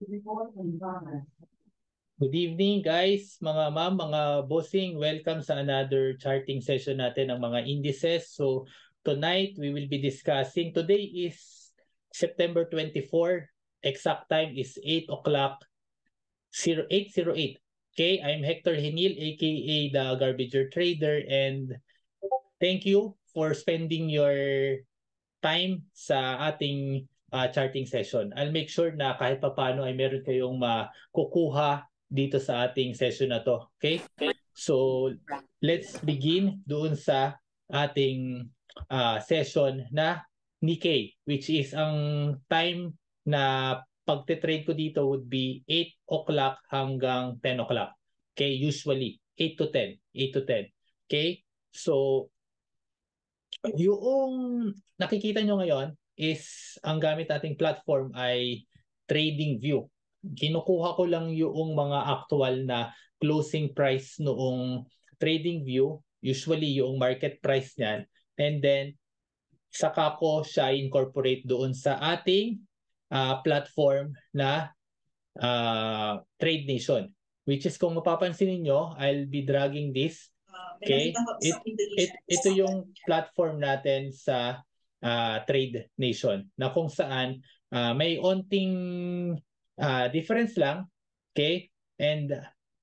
Good evening guys, mga ma'am, mga bossing. Welcome sa another charting session natin ng mga indices. So tonight we will be discussing, today is September 24, exact time is 8 o'clock 0808. Okay, I'm Hector Henil aka the Garbager Trader, and thank you for spending your time sa ating charting session. I'll make sure na kahit papano ay meron kayong makukuha dito sa ating session na to. Okay? So, let's begin doon sa ating session na Nikkei, which is ang time na pagte-trade ko dito would be 8 o'clock hanggang 10 o'clock. Okay? Usually, 8 to 10. 8 to 10. Okay? So, yung nakikita nyo ngayon is ang gamit nating platform ay TradingView. Kinukuha ko lang yung mga actual na closing price noong TradingView, usually yung market price niyan, and then saka ko siya incorporate doon sa ating platform na Trade Nation. Which is kung mapapansin niyo, I'll be dragging this. Okay? Ito yung platform natin sa Trade Nation na kung saan may onting difference lang. Okay? And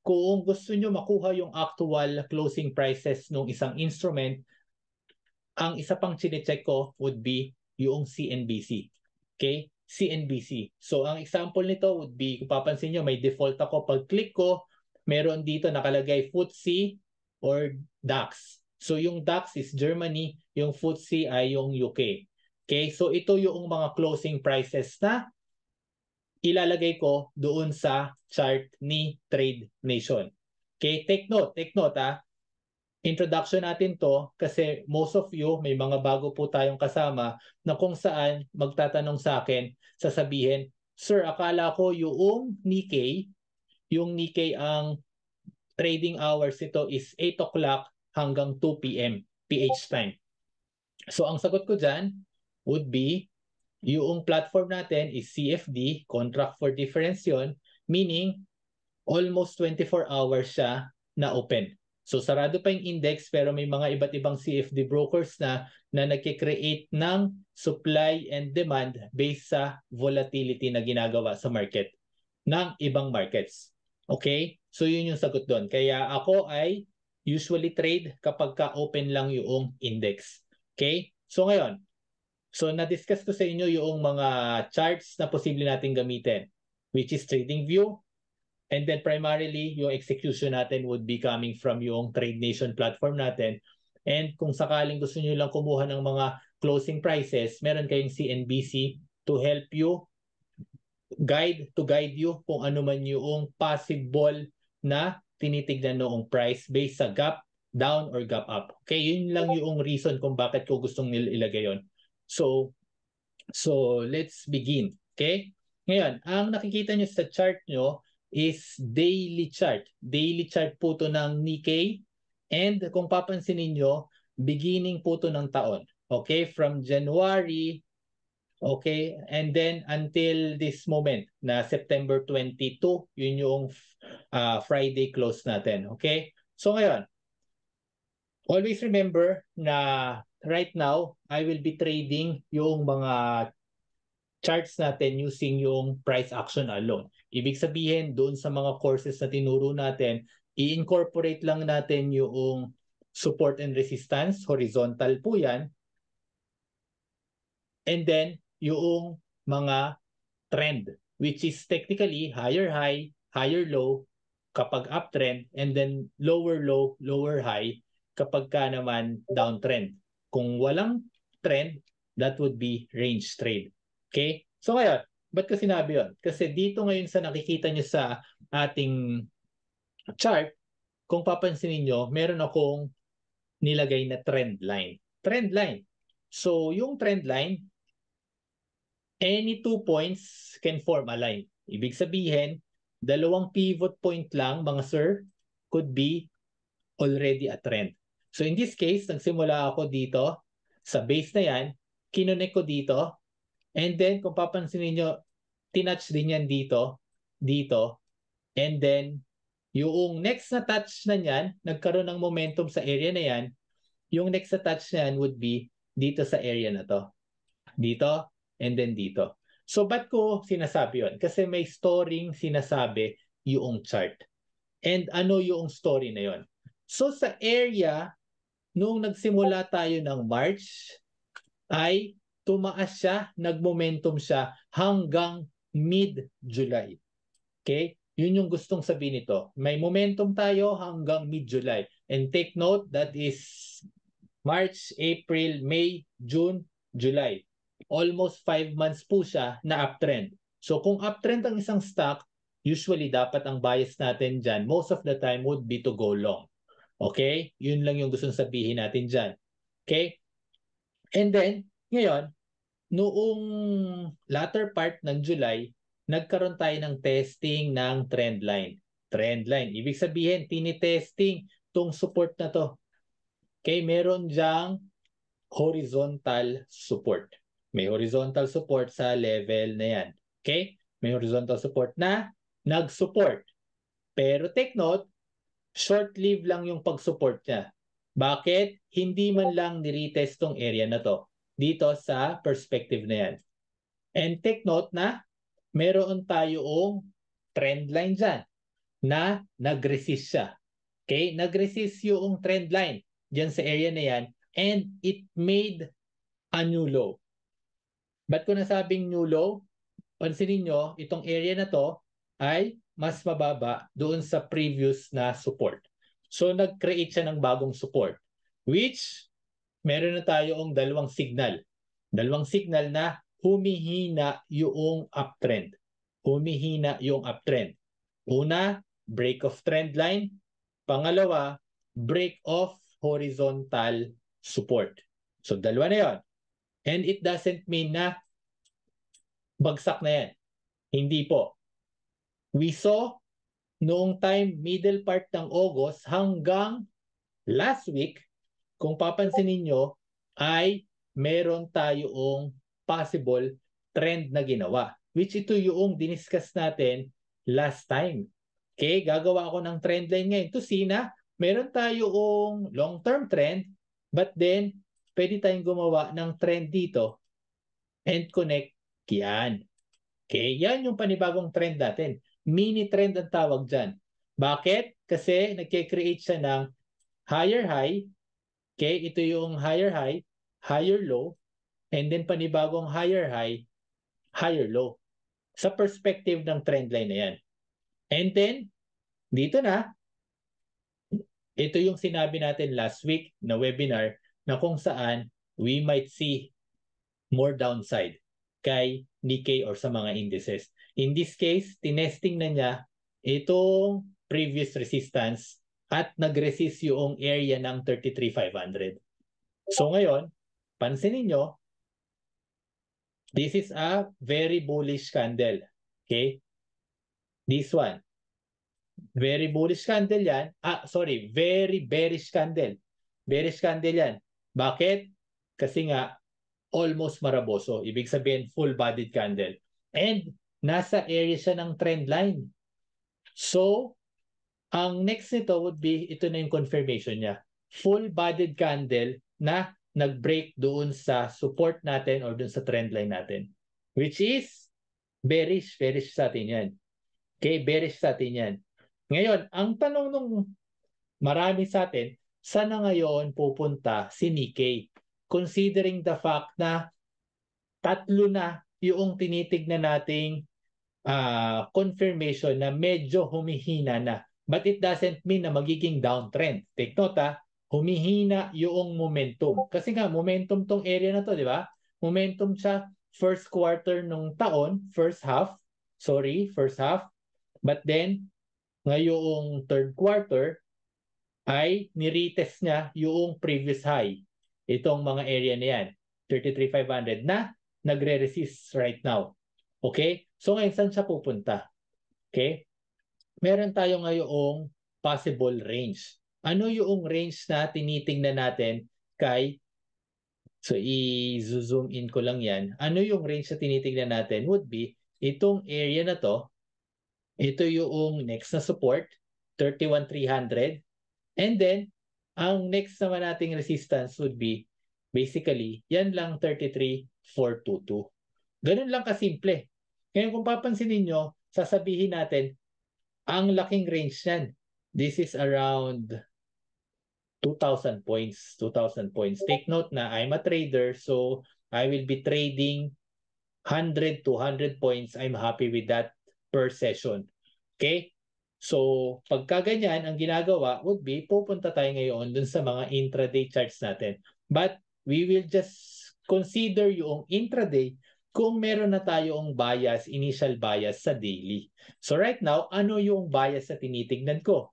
kung gusto nyo makuha yung actual closing prices ng isang instrument, ang isa pang chinecheck ko would be yung CNBC. Okay? CNBC. So, ang example nito would be, kung papansin nyo, may default ako. Pag click ko, meron dito nakalagay FTSE or DAX. So, yung DAX is Germany, yung FTSE ay yung UK. Okay? So, ito yung mga closing prices na ilalagay ko doon sa chart ni Trade Nation. Okay? Take note introduction natin to kasi most of you, may mga bago po tayong kasama na kung saan magtatanong sa akin, sasabihin, Sir, akala ko yung Nikkei ang trading hours ito is 8 o'clock hanggang 2 p.m. PH time. So ang sagot ko dyan would be, yung platform natin is CFD, Contract for Difference yun, meaning almost 24 hours siya na open. So sarado pa yung index pero may mga iba't ibang CFD brokers na nagki-create ng supply and demand based sa volatility na ginagawa sa market ng ibang markets. Okay? So yun yung sagot doon. Kaya ako ay usually trade kapag ka-open lang yung index. Okay? So ngayon, na-discuss ko sa inyo yung mga charts na posible nating gamitin, which is TradingView. And then primarily, yung execution natin would be coming from yung Trade Nation platform natin. And kung sakaling gusto nyo lang kumuha ng mga closing prices, meron kayong CNBC to help you, guide you kung ano man yung possible na tinitignan noong price based sa gap down or gap up. Okay, yun lang yung reason kung bakit ko gustong ilagay yon. So let's begin. Okay? Ngayon, ang nakikita nyo sa chart nyo is daily chart. Daily chart po to ng Nikkei. And kung papansinin nyo, beginning po to ng taon. Okay? From January, okay? And then until this moment na September 22, yun yung Friday close natin. Okay? So ngayon, always remember na right now, I will be trading yung mga charts natin using yung price action alone. Ibig sabihin, doon sa mga courses na tinuro natin, i-incorporate lang natin yung support and resistance, horizontal po yan. And then, yung mga trend, which is technically higher high, higher low kapag uptrend, and then lower low, lower high kapag ka naman downtrend. Kung walang trend, that would be range trade. Okay? So ngayon, ba't ko sinabi yun? Kasi dito ngayon sa nakikita nyo sa ating chart, kung papansinin nyo, meron akong nilagay na trend line. Trend line. So yung trend line, any 2 points can form a line. Ibig sabihin, dalawang pivot point lang, mga sir, could be already a trend. So in this case, nagsimula ako dito, sa base na yan, kinonect ko dito, and then kung papansinin nyo, tinouch din yan dito, dito. And then, yung next na touch na niyan, nagkaroon ng momentum sa area na yan, yung next na touch niyan would be dito sa area na to. Dito, and then dito. So, ba't ko sinasabi yun? Kasi may storing sinasabi yung chart. And ano yung story na yon? So, sa area, nung nagsimula tayo ng March, ay tumaas siya, nagmomentum siya hanggang mid-July. Okay? Yun yung gustong sabihin nito. May momentum tayo hanggang mid-July. And take note, that is March, April, May, June, July. Almost 5 months po siya na uptrend. So kung uptrend ang isang stock, usually dapat ang bias natin dyan, most of the time would be to go long. Okay? Yun lang yung gustong sabihin natin dyan. Okay? And then, ngayon, noong latter part ng July, nagkaroon tayo ng testing ng trend line. Trend line. Ibig sabihin, tinitesting tong support na to. Okay, meron diyang horizontal support. May horizontal support sa level na yan. Okay? May horizontal support na nag-support. Pero take note, short-lived lang yung pag-support niya. Bakit? Hindi man lang niretest tong area na to dito sa perspective na yan. And take note na meron tayong trend line dyan na nag-resist siya. Okay? Nag-resist yung trend line dyan sa area na yan and it made a new low. Ba't ko nasabing new low? Pansinin nyo, itong area na to ay mas mababa doon sa previous na support. So nag-create siya ng bagong support which meron na tayong dalawang signal. Dalawang signal na humihina yung uptrend. Humihina yung uptrend. Una, break of trend line. Pangalawa, break of horizontal support. So dalawa na yon. And it doesn't mean na bagsak na yan. Hindi po. We saw noong time middle part ng August hanggang last week, kung papansinin nyo, ay meron tayong possible trend na ginawa. Which ito yung diniscuss natin last time. Okay, gagawa ako ng trend line ngayon to see na meron tayong long-term trend but then pwede tayong gumawa ng trend dito and connect yan. Okay, yan yung panibagong trend natin. Mini trend ang tawag dyan. Bakit? Kasi nagke-create siya ng higher high. Okay, ito yung higher high, higher low, and then panibagong higher high, higher low. Sa perspective ng trend line na yan. And then, dito na, ito yung sinabi natin last week na webinar na kung saan we might see more downside kay Nikkei or sa mga indices. In this case, tinesting na niya itong previous resistance at nag-resist yung area ng 33,500. So ngayon, pansinin nyo, this is a very bullish candle. Okay? This one. Very bullish candle yan. Very bearish candle. Bearish candle yan. Bakit? Kasi nga, almost maraboso. Ibig sabihin, full-bodied candle. And nasa area siya ng trend line. So, ang next nito would be, ito na yung confirmation niya. Full-bodied candle na nag-break doon sa support natin or doon sa trend line natin. Which is bearish. Bearish sa atin yan. Okay, bearish sa atin yan. Ngayon, ang tanong nung marami sa atin, saan na ngayon pupunta si Nikkei? Considering the fact na tatlo na yung tinitignan nating confirmation na medyo humihina na. But it doesn't mean na magiging downtrend. Take note humihina yung momentum. Kasi nga, momentum tong area na to, di ba? Momentum siya first quarter nung taon, first half. But then, ngayong third quarter, ay niretest niya yung previous high. Itong mga area na yan, 33,500 na nagre-resist right now. Okay? So ngayon, saan siya pupunta? Okay? Meron tayo ngayong possible range. Ano yung range na tinitingnan natin kay, so i-zoom in ko lang yan. Ano yung range na tinitingnan natin would be itong area na to, Ito yung next na support, 31,300. And then, ang next naman nating resistance would be, basically, yan lang 33,422. Ganun lang kasimple. Ngayon kung papansin niyo, sasabihin natin, ang laking range niyan. This is around 2,000 points. 2,000 points. Take note na I'm a trader, so I will be trading 100 to 100 points. I'm happy with that per session. Okay? So, pagka ganyan, ang ginagawa would be, pupunta tayo ngayon dun sa mga intraday charts natin. But, we will just consider yung intraday kung meron na tayong bias, initial bias sa daily. So, right now, ano yung bias na tinitignan ko?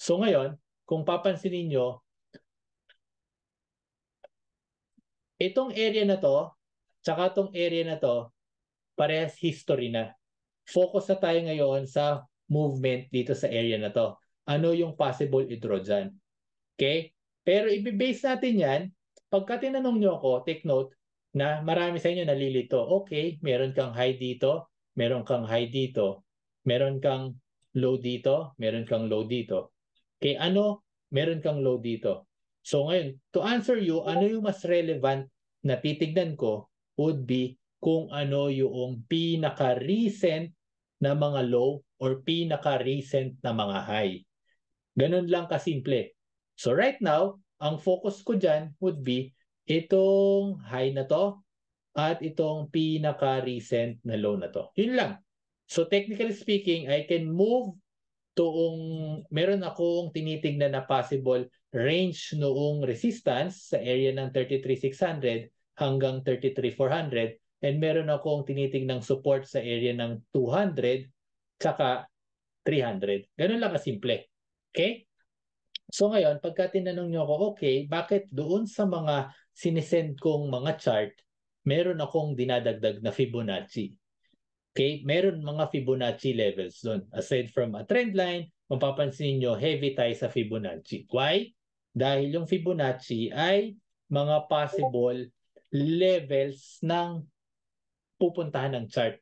So, ngayon, kung papansinin nyo, itong area na to, tsaka itong area na to, parehas history na. Focus na tayo ngayon sa movement dito sa area na to. Ano yung possible i-draw dyan? Okay? Pero i-base natin yan, pagka tinanong nyo ako, take note, na marami sa inyo nalilito. Okay, meron kang high dito, meron kang high dito, meron kang low dito, meron kang low dito. Okay, ano? Meron kang low dito. So ngayon, to answer you, ano yung mas relevant na titignan ko would be kung ano yung pinaka-recent na mga low or pinaka-recent na mga high. Ganun lang kasimple. So right now, ang focus ko dyan would be itong high na to at itong pinaka-recent na low na to. Yun lang. So technically speaking, I can move meron akong tinitignan na possible range noong resistance sa area ng 33,600 hanggang 33,400 and meron akong tinitignang support sa area ng 200 tsaka 300. Ganun lang kasimple. Okay? So ngayon, pagka tinanong nyo ako, okay, bakit doon sa mga sinisend kong mga chart, meron akong dinadagdag na Fibonacci? Okay, meron mga Fibonacci levels doon. Aside from a trend line, mapapansin niyo heavy tayo sa Fibonacci. Why? Dahil yung Fibonacci ay mga possible levels ng pupuntahan ng chart.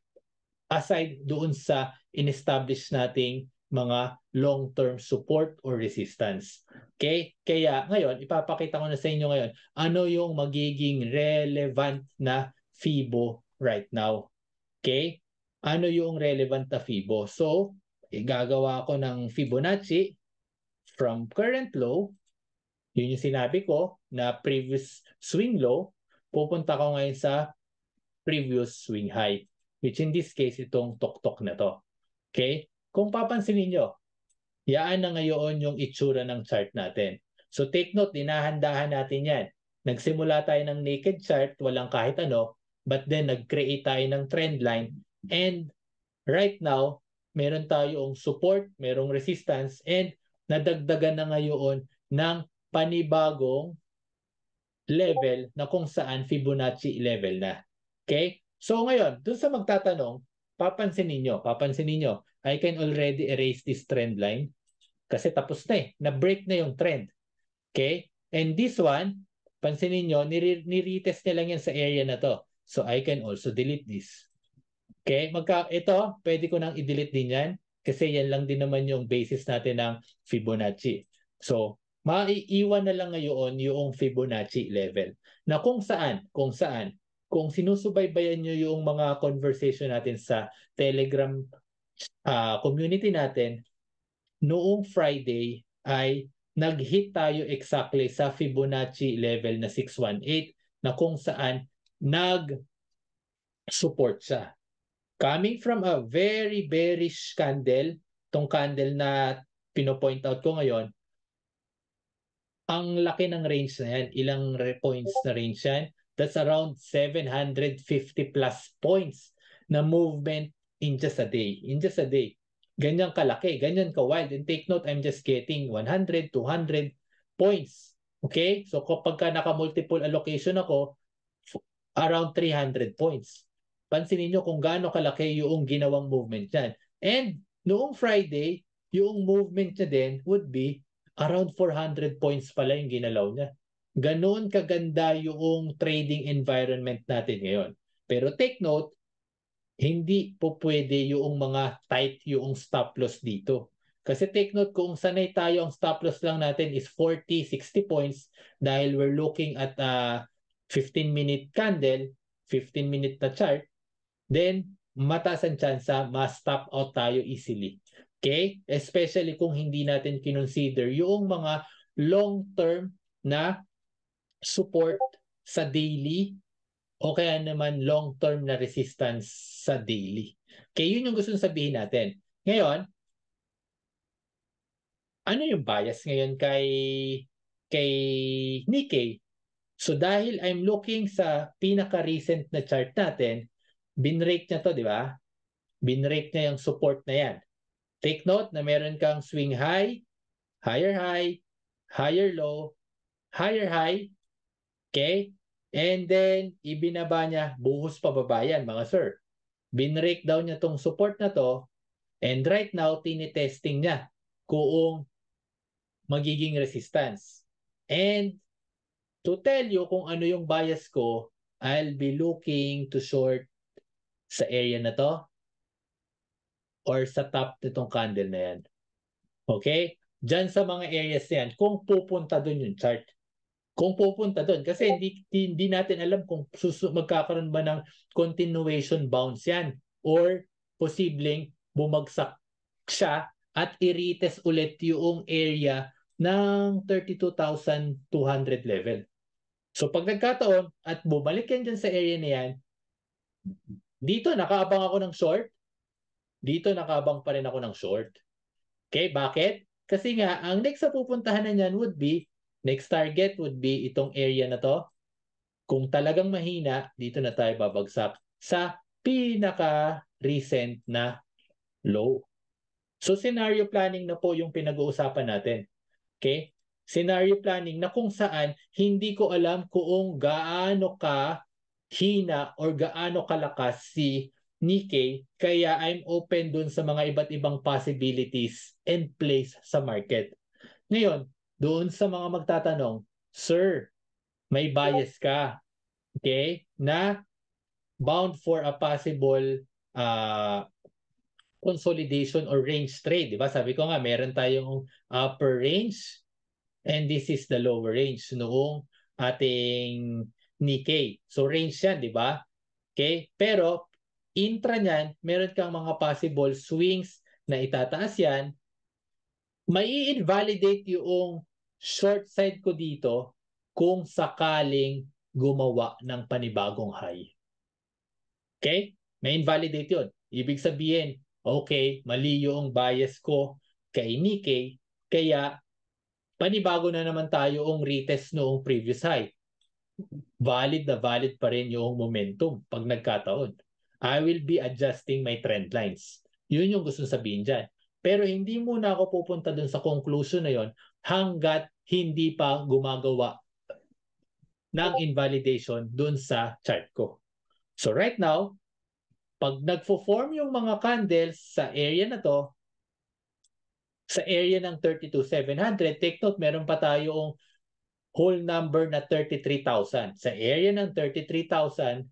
Aside doon sa in-establish nating mga long-term support or resistance. Okay? Kaya ngayon, ipapakita ko na sa inyo ngayon ano yung magiging relevant na Fibo right now. Okay? Ano yung relevant na Fibo? So, gagawa ko ng Fibonacci from current low. Yun yung sinabi ko na previous swing low. Pupunta ko ngayon sa previous swing high, which in this case, itong tuktok na to. Okay? Kung papansinin nyo, yaan na ngayon yung itsura ng chart natin. So take note, dinahandahan natin yan. Nagsimula tayo ng naked chart, walang kahit ano, but then nag-create tayo ng trend line. And right now, meron tayong support, merong resistance, and nadagdagan na ngayon ng panibagong level na kung saan Fibonacci level na. Okay? So ngayon, dun sa magtatanong, papansin ninyo, I can already erase this trend line kasi tapos na eh. Na-break na yung trend. Okay? And this one, pansinin nyo, niretest niya lang yan sa area na to. So I can also delete this. Okay? Ito, pwede ko nang i-delete din yan kasi yan lang din naman yung basis natin ng Fibonacci. So, maiiwan na lang ngayon yung Fibonacci level. Na kung kung sinusubaybayan nyo yung mga conversation natin sa Telegram community natin, noong Friday ay nag-hit tayo exactly sa Fibonacci level na 618 na kung saan nag-support siya. Coming from a very bearish candle, tong candle na pino-point out ko ngayon, ang laki ng range na yan. Ilang points na range yan? That's around 750 plus points na movement in just a day. In just a day. Ganyan kalaki, ganyan ka-wild. And take note, I'm just getting 100, 200 points. Okay? So kapag naka-multiple allocation ako, around 300 points. Pansinin nyo kung gaano kalaki yung ginawang movement yan. And noong Friday, yung movement niya din would be around 400 points pala yung ginalaw niya. Ganoon kaganda yung trading environment natin ngayon. Pero take note, hindi po pwede yung mga tight yung stop loss dito. Kasi take note, kung sanay tayo, ang stop loss lang natin is 40, 60 points dahil we're looking at a 15-minute candle, 15-minute na chart, then mataas ang tsansa ma-stop out tayo easily. Okay? Especially kung hindi natin kinonsider yung mga long-term na support sa daily o kaya naman long-term na resistance sa daily. Okay, yun yung gusto sabihin natin. Ngayon, ano yung bias ngayon kay Nikkei? So dahil I'm looking sa pinaka-recent na chart natin, binrake niya to, di ba? Binrake niya yung support na yan. Take note na meron kang swing high, higher low, higher high, okay? And then, ibinaba niya, buhos pababa yan, mga sir. Binrake down niya tong support na to, and right now, tinitesting niya kung magiging resistance. And to tell you kung ano yung bias ko, I'll be looking to short sa area na to or sa top nitong candle na yan. Okay? Diyan sa mga areas na yan, kung pupunta dun yung chart. Kung pupunta dun. Kasi hindi natin alam kung magkakaroon ba ng continuation bounce yan or posibleng bumagsak siya at i-retest ulit yung area ng 32,200 level. So pag nagkataon at bumalik yan dyan sa area na yan, dito nakaabang ako ng short, dito nakaabang pa rin ako ng short. Okay, bakit? Kasi nga, ang next sa pupuntahan na niyan would be, next target would be itong area na to. Kung talagang mahina, dito na tayo babagsak sa pinaka-recent na low. So scenario planning na po yung pinag-uusapan natin. Okay? Scenario planning na kung saan hindi ko alam kung gaano ka hina or gaano kalakas si Nikkei, kaya I'm open dun sa mga iba't ibang possibilities and place sa market. Ngayon, doon sa mga magtatanong, Sir, may bias ka, okay, na bound for a possible uh, consolidation or range trade, di ba? Sabi ko nga, meron tayong upper range and this is the lower range noong ating Nikkei. So range yan, di ba? Okay? Pero intra niyan, meron kang mga possible swings na itataas yan. May invalidate yung short side ko dito kung sakaling gumawa ng panibagong high. Okay? May invalidate yun. Ibig sabihin, okay, mali yung bias ko kay Nikkei, kaya panibago na naman tayo yung retest noong previous high. Valid na valid pa rin yung momentum pag nagkataon. I will be adjusting my trend lines. Yun yung gusto sabihin dyan. Pero hindi muna ako pupunta dun sa conclusion na yon hanggat hindi pa gumagawa ng invalidation dun sa chart ko. So right now, pag nagfo-form yung mga candles sa area na to, sa area ng 32,700, take note, meron pa tayong whole number na 33,000. Sa area ng 33,000,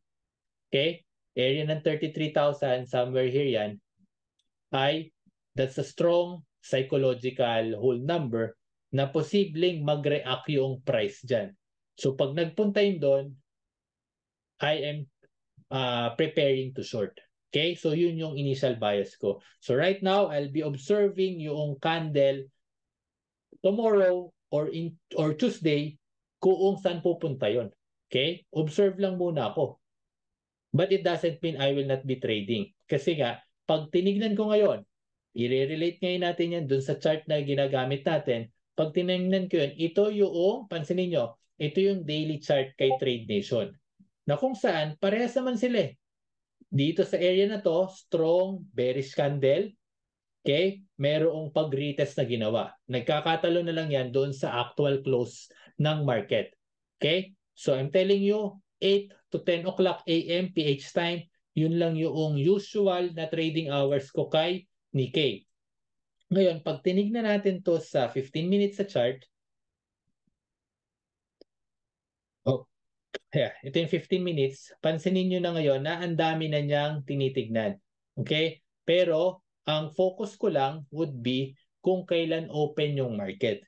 okay, area ng 33,000, somewhere here yan, ay that's a strong psychological whole number na posibleng mag-react yung price dyan. So pag nagpunta yun doon, I am preparing to short. Okay, so yun yung initial bias ko. So right now, I'll be observing yung candle tomorrow or Tuesday kung saan pupunta yon. Okay? Observe lang muna ako. But it doesn't mean I will not be trading. Kasi nga, pag tinignan ko ngayon, i-relate ngayon natin yan dun sa chart na ginagamit natin. Pag tinignan ko yun, ito yung, pansinin nyo, ito yung daily chart kay Trade Nation. Na kung saan, parehas naman sila eh. Dito sa area na to, strong bearish candle. Okay? Merong pag-retest na ginawa. Nagkakatalo na lang yan doon sa actual close ng market. Okay? So I'm telling you, 8 to 10 o'clock AM PH time, yun lang yung usual na trading hours ko kay Nikkei. Ngayon, pag tinignan natin to sa 15 minutes sa chart, oh, Yeah, ito yung 15 minutes. Pansinin nyo na ngayon na ang dami na niyang tinitignan. Okay? Pero ang focus ko lang would be kung kailan open yung market.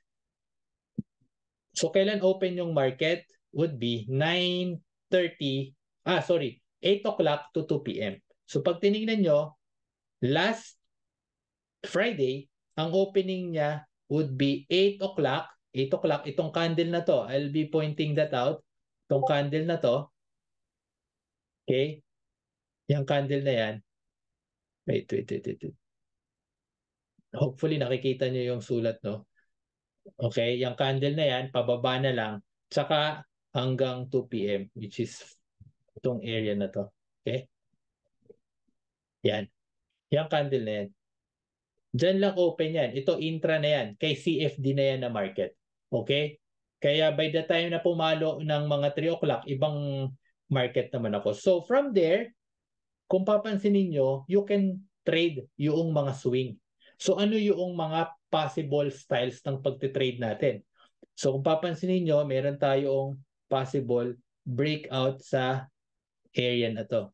So kailan open yung market would be 9:30, 8 o'clock to 2 p.m. So pag tinignan nyo, last Friday, ang opening niya would be 8 o'clock. 8 o'clock, itong candle na to, I'll be pointing that out. Itong candle na to, okay? Yung candle na yan, wait. Hopefully nakikita nyo yung sulat, no? Okay, yung candle na yan, pababa na lang, tsaka hanggang 2 p.m. which is itong area na to. Okay? Yan. Yung candle na yan. Diyan lang open yan. Ito intra na yan. Kay CFD na yan na market. Okay? Kaya by the time na pumalo ng mga 3 o'clock, ibang market naman ako. So from there, kung papansinin nyo, you can trade yung mga swing. So ano yung mga possible styles ng pagtitrade natin? So kung papansinin nyo, meron tayong possible breakout sa area na to.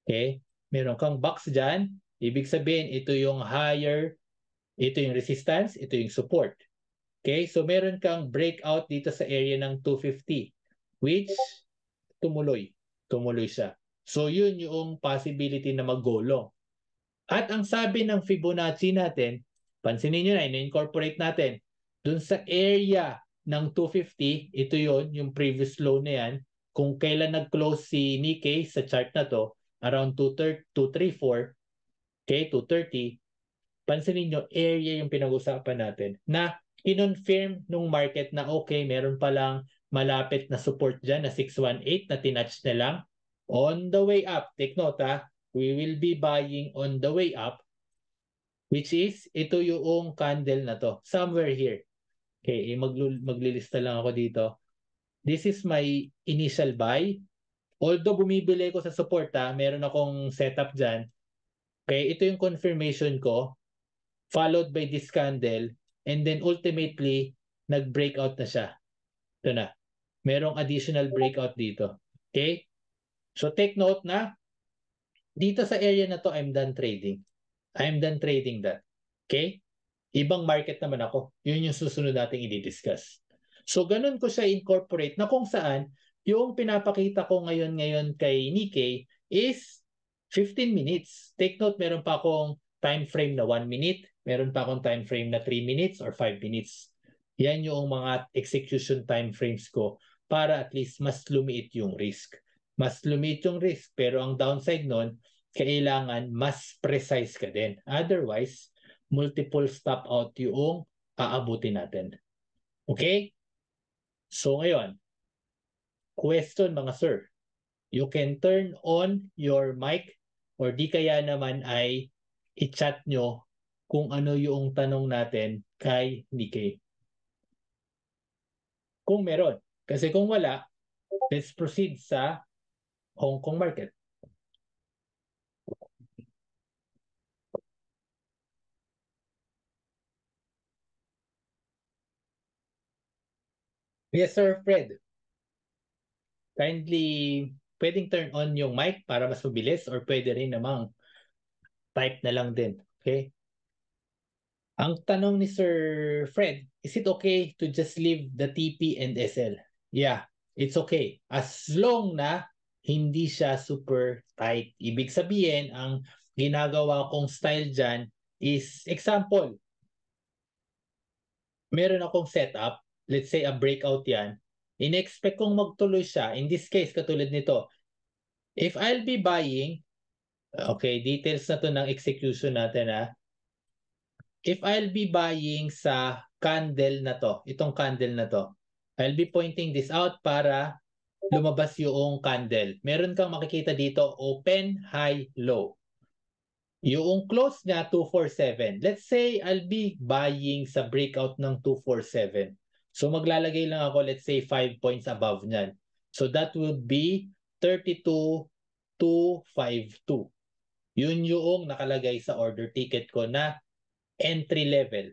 Okay? Meron kang box dyan. Ibig sabihin, ito yung higher, ito yung resistance, ito yung support. Okay? So meron kang breakout dito sa area ng 250, which tumuloy. Tumuloy siya. So yun yung possibility na mag-go-long. At ang sabi ng Fibonacci natin, pansinin nyo na, in-incorporate natin, dun sa area ng 250, ito yun, yung previous low na yan, kung kailan nag-close si Nikkei sa chart na to, around 234, okay, 230, pansinin nyo, area yung pinag-usapan natin na kinonfirm nung market na okay, meron palang malapit na support dyan na 618 na tinouch na lang. On the way up, take note we will be buying on the way up, which is ito yung candle na to, somewhere here. Okay, maglilista lang ako dito. This is my initial buy. Although bumibili ko sa support meron akong setup dyan. Okay, ito yung confirmation ko, followed by this candle, and then ultimately, nag-breakout na siya. Ito na. Merong additional breakout dito. Okay? So take note na, dito sa area na to, I'm done trading. I'm done trading that. Okay? Ibang market naman ako. Yun yung susunod nating i-discuss. So ganun ko siya incorporate na kung saan yung pinapakita ko ngayon kay Nikkei is 15 minutes. Take note, meron pa akong time frame na 1 minute, meron pa akong time frame na 3 minutes or 5 minutes. Yan yung mga execution time frames ko para at least mas lumiit yung risk. Mas lumiit yung risk, pero ang downside nun, kailangan mas precise ka din. Otherwise, multiple stop out yung aabutin natin. Okay? So ngayon, question mga sir. You can turn on your mic or di kaya naman ay i-chat nyo kung ano yung tanong natin kay Nikkei. Kung meron. Kasi kung wala, let's proceed sa Hong Kong market. Yes, Sir Fred. Kindly, pwedeng turn on yung mic para mas mabilis or pwede rin namang type na lang din. Okay? Ang tanong ni Sir Fred, is it okay to just leave the TP and SL? Yeah, it's okay. As long na hindi siya super tight. Ibig sabihin, ang ginagawa kong style dyan is, example, meron akong setup, let's say a breakout yan, in-expect kong magtuloy siya, in this case, katulad nito, if I'll be buying, okay, details na to ng execution natin if I'll be buying sa candle na to, itong candle na to, I'll be pointing this out para lumabas yung candle. Meron kang makikita dito, open, high, low. Yung close niya, 247. Let's say I'll be buying sa breakout ng 247. So maglalagay lang ako, let's say 5 points above niyan. So that would be 32,252. Yun yung nakalagay sa order ticket ko na entry level.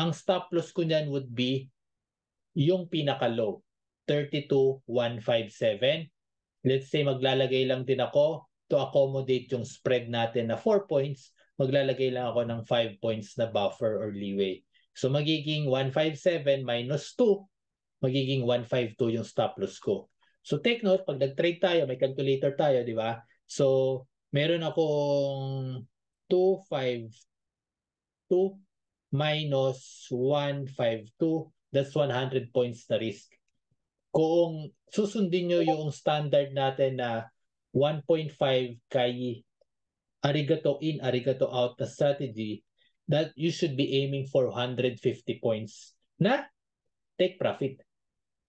Ang stop loss ko niyan would be yung pinaka-low, 32,157. Let's say maglalagay lang din ako to accommodate yung spread natin na 4 points, maglalagay lang ako ng 5 points na buffer or leeway. So magiging 157 minus 2, magiging 152 yung stop loss ko. So take note, pag nag-trade tayo, may calculator tayo, di ba? So meron akong 252 minus 152, that's 100 points na risk. Kung susundin nyo yung standard natin na 1.5 kay arigato in, arigato out na strategy, that you should be aiming for 150 points na take profit.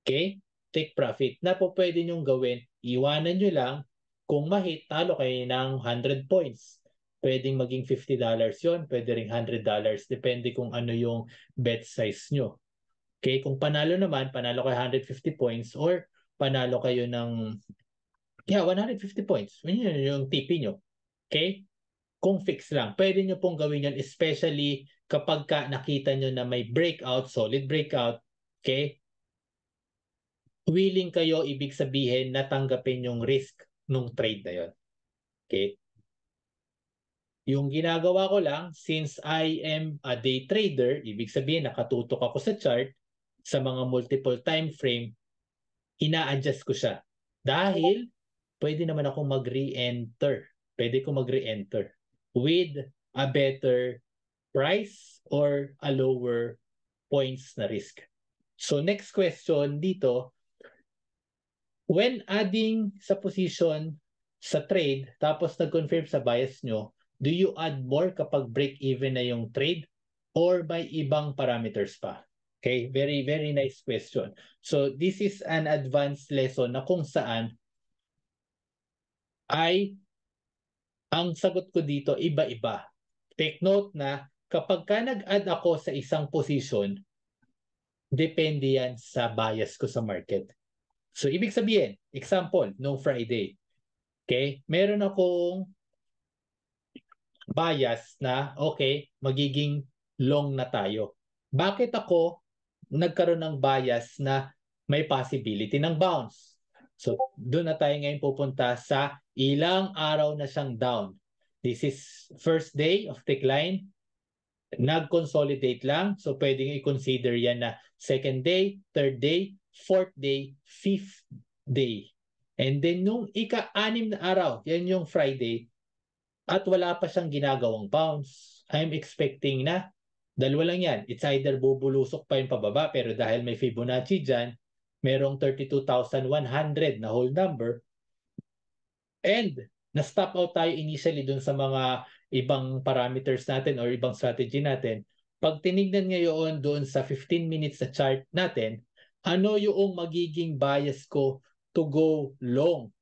Okay? Take profit. Na po pwede nyong gawin, iwanan nyo lang, kung mahit, talo kayo ng 100 points. Pwedeng maging $50 yon, pwede ring $100, depende kung ano yung bet size nyo. Okay, kung panalo naman, panalo kayo 150 points or panalo kayo ng 150 points. Yun yung TP nyo. Okay? Kung fix lang. Pwede nyo pong gawin yun, especially kapag nakita nyo na may breakout, solid breakout, okay? Willing kayo, ibig sabihin na tanggapin yung risk nung trade na yun. Okay? Yung ginagawa ko lang, since I am a day trader, ibig sabihin nakatutok ako sa chart, sa mga multiple time frame, ina-adjust ko siya. Dahil pwede naman akong mag-re-enter. Pwede ko mag-re-enter with a better price or a lower points na risk. So next question dito, when adding sa position sa trade, tapos nag-confirm sa bias nyo, do you add more kapag break-even na yung trade or by ibang parameters pa? Okay, very, very nice question. So this is an advanced lesson na kung saan ay ang sagot ko dito iba-iba. Take note na kapag ka nag-add ako sa isang position, depende yan sa bias ko sa market. So ibig sabihin, example, no Friday, okay, meron akong bias na okay, magiging long na tayo. Bakit ako nagkaroon ng bias na may possibility ng bounce? So, doon na tayo ngayon pupunta sa ilang araw na siyang down. This is first day of decline. Nag-consolidate lang. So, pwedeng i-consider yan na second day, third day, fourth day, fifth day. And then, nung ika-6 na araw, yan yung Friday, at wala pa siyang ginagawang bounce, I'm expecting na dalawa lang yan. It's either bubulusok pa yung pababa, pero dahil may Fibonacci dyan, merong 32,100 na whole number. And na-stop out tayo initially dun sa mga ibang parameters natin or ibang strategy natin. Pag tinignan ngayon doon sa 15 minutes sa chart natin, ano yung magiging bias ko to go long?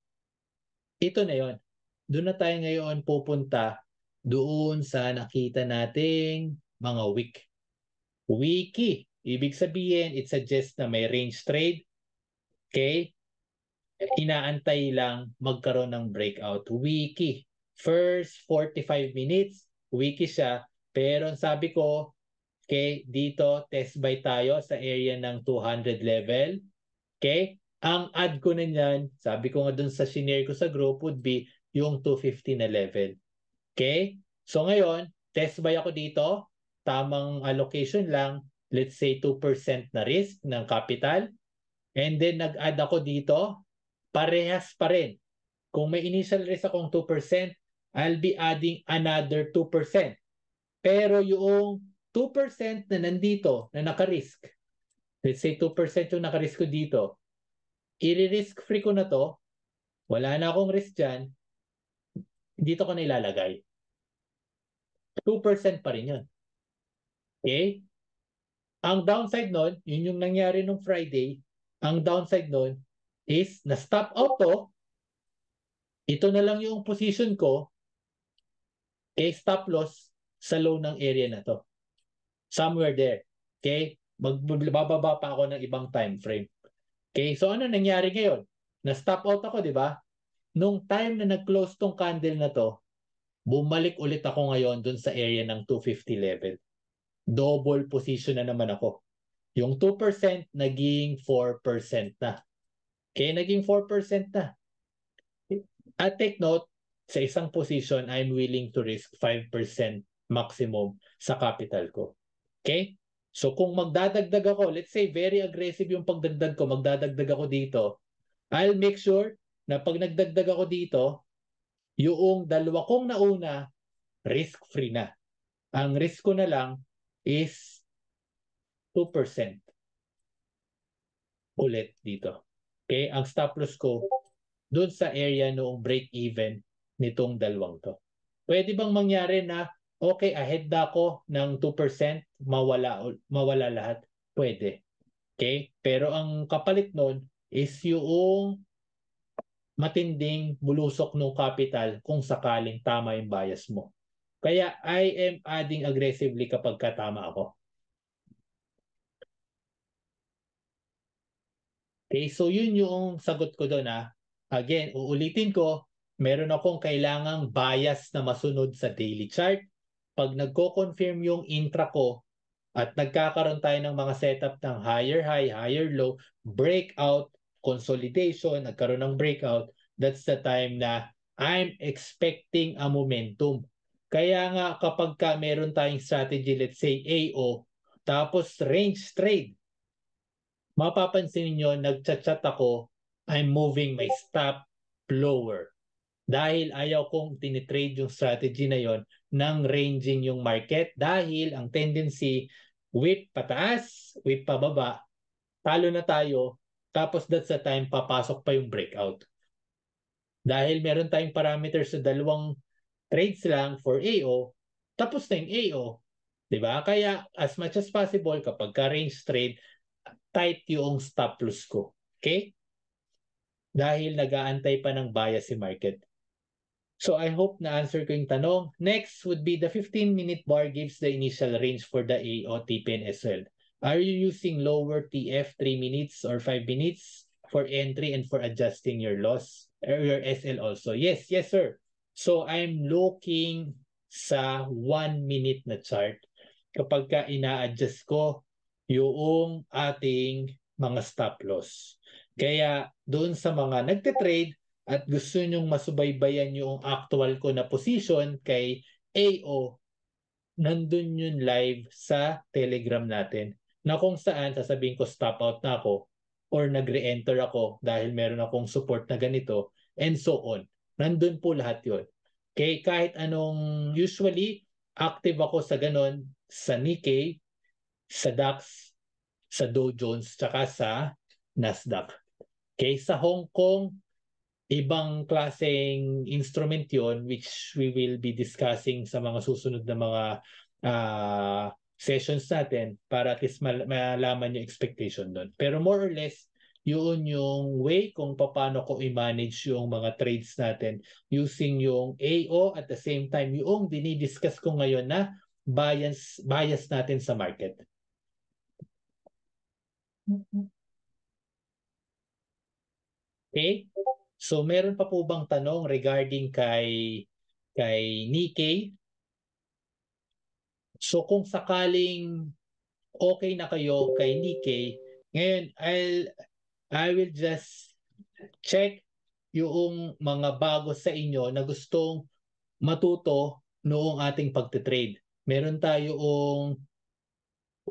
Ito na yon. Doon na tayo ngayon pupunta doon sa nakita nating mga wick. Wiki. Ibig sabihin, it suggests na may range trade. Okay? Inaantay lang magkaroon ng breakout. Wiki. First 45 minutes, wiki siya. Pero sabi ko, okay, dito test buy tayo sa area ng 200 level. Okay? Ang add ko na niyan, sabi ko nga dun sa shinare ko sa group would be yung 250 na level. Okay? So ngayon, test buy ako dito. Tamang allocation lang. Let's say 2% na risk ng capital. And then nag-add ako dito. Parehas pa rin. Kung may initial risk akong 2%, I'll be adding another 2%. Pero yung 2% na nandito, na naka-risk, let's say 2% yung naka-risk ko dito, i-risk free ko na to, wala na akong risk dyan, dito ko na ilalagay. 2% pa rin yun. Okay? Ang downside nun, yun yung nangyari nung Friday, ang downside nun is na-stop out to, ito na lang yung position ko, stop loss sa low ng area na to. Somewhere there. Okay? Magbababa pa ako ng ibang time frame. Okay? So ano nangyari ngayon? Na-stop out ako, di ba? Nung time na nag-close tong candle na to, bumalik ulit ako ngayon dun sa area ng 250 level. Double position na naman ako. Yung 2% naging 4% na. Okay, naging 4% na. At take note, sa isang position, I'm willing to risk 5% maximum sa capital ko. Okay? So kung magdadagdag ako, let's say very aggressive yung pagdagdag ko, magdadagdag ako dito, I'll make sure na pag nagdagdag ako dito, yung dalawa kong nauna, risk-free na. Ang risk ko na lang is 2% ulit dito. Okay? Ang stop loss ko doon sa area noong break-even nitong dalawang to. Pwede bang mangyari na okay, ahead na ako ng 2%, mawala lahat? Pwede. Okay? Pero ang kapalit nun is yung matinding bulusok ng capital kung sakaling tama yung bias mo. Kaya I am adding aggressively kapag katama ako. Okay, so yun yung sagot ko doon ha. Again, uulitin ko, meron akong kailangang bias na masunod sa daily chart. Pag nagko-confirm yung intra ko at nagkakaroon tayo ng mga setup ng higher high, higher low, breakout, consolidation, nagkaroon ng breakout, that's the time na I'm expecting a momentum. Kaya nga kapag meron tayong strategy, let's say AO, tapos range trade, mapapansin niyo nagchat-chat ako, I'm moving my stop lower. Dahil ayaw kong tinitrade yung strategy na yon ng ranging yung market dahil ang tendency with pataas, with pababa, talo na tayo, tapos that's the time papasok pa yung breakout. Dahil meron tayong parameters sa dalawang trades lang for AO, tapos na yung AO. Diba? Kaya as much as possible kapag ka-range trade, tight yung stop loss ko. Okay? Dahil nag-aantay pa ng bias si market. So I hope na answer ko yung tanong. Next would be the 15-minute bar gives the initial range for the AO, TP, and SL. Are you using lower TF 3 minutes or 5 minutes for entry and for adjusting your loss or your SL also? Yes, yes sir. So I'm looking sa 1 minute na chart kapag ka ina-adjust ko yung ating mga stop loss. Kaya doon sa mga nagte-trade at gusto nyong masubaybayan yung actual ko na position kay AO, nandun yun live sa Telegram natin na kung saan sasabihin ko stop out na ako or nag-re-enter ako dahil meron akong support na ganito and so on. Nandun po lahat yun. Okay, kahit anong usually active ako sa ganon sa Nikkei, sa DAX, sa Dow Jones, tsaka sa Nasdaq. Okay, sa Hong Kong, ibang klaseng instrument yon which we will be discussing sa mga susunod na mga sessions natin para at least malaman yung expectation doon. Pero more or less, yun yung way kung paano ko i-manage yung mga trades natin using yung AO at the same time yung dinidiscuss ko ngayon na bias natin sa market. Okay? So meron pa po bang tanong regarding kay Nikkei? So kung sakaling okay na kayo kay Nikkei, ngayon I will just check yung mga bago sa inyo na gustong matuto noong ating pagte-trade. Meron tayong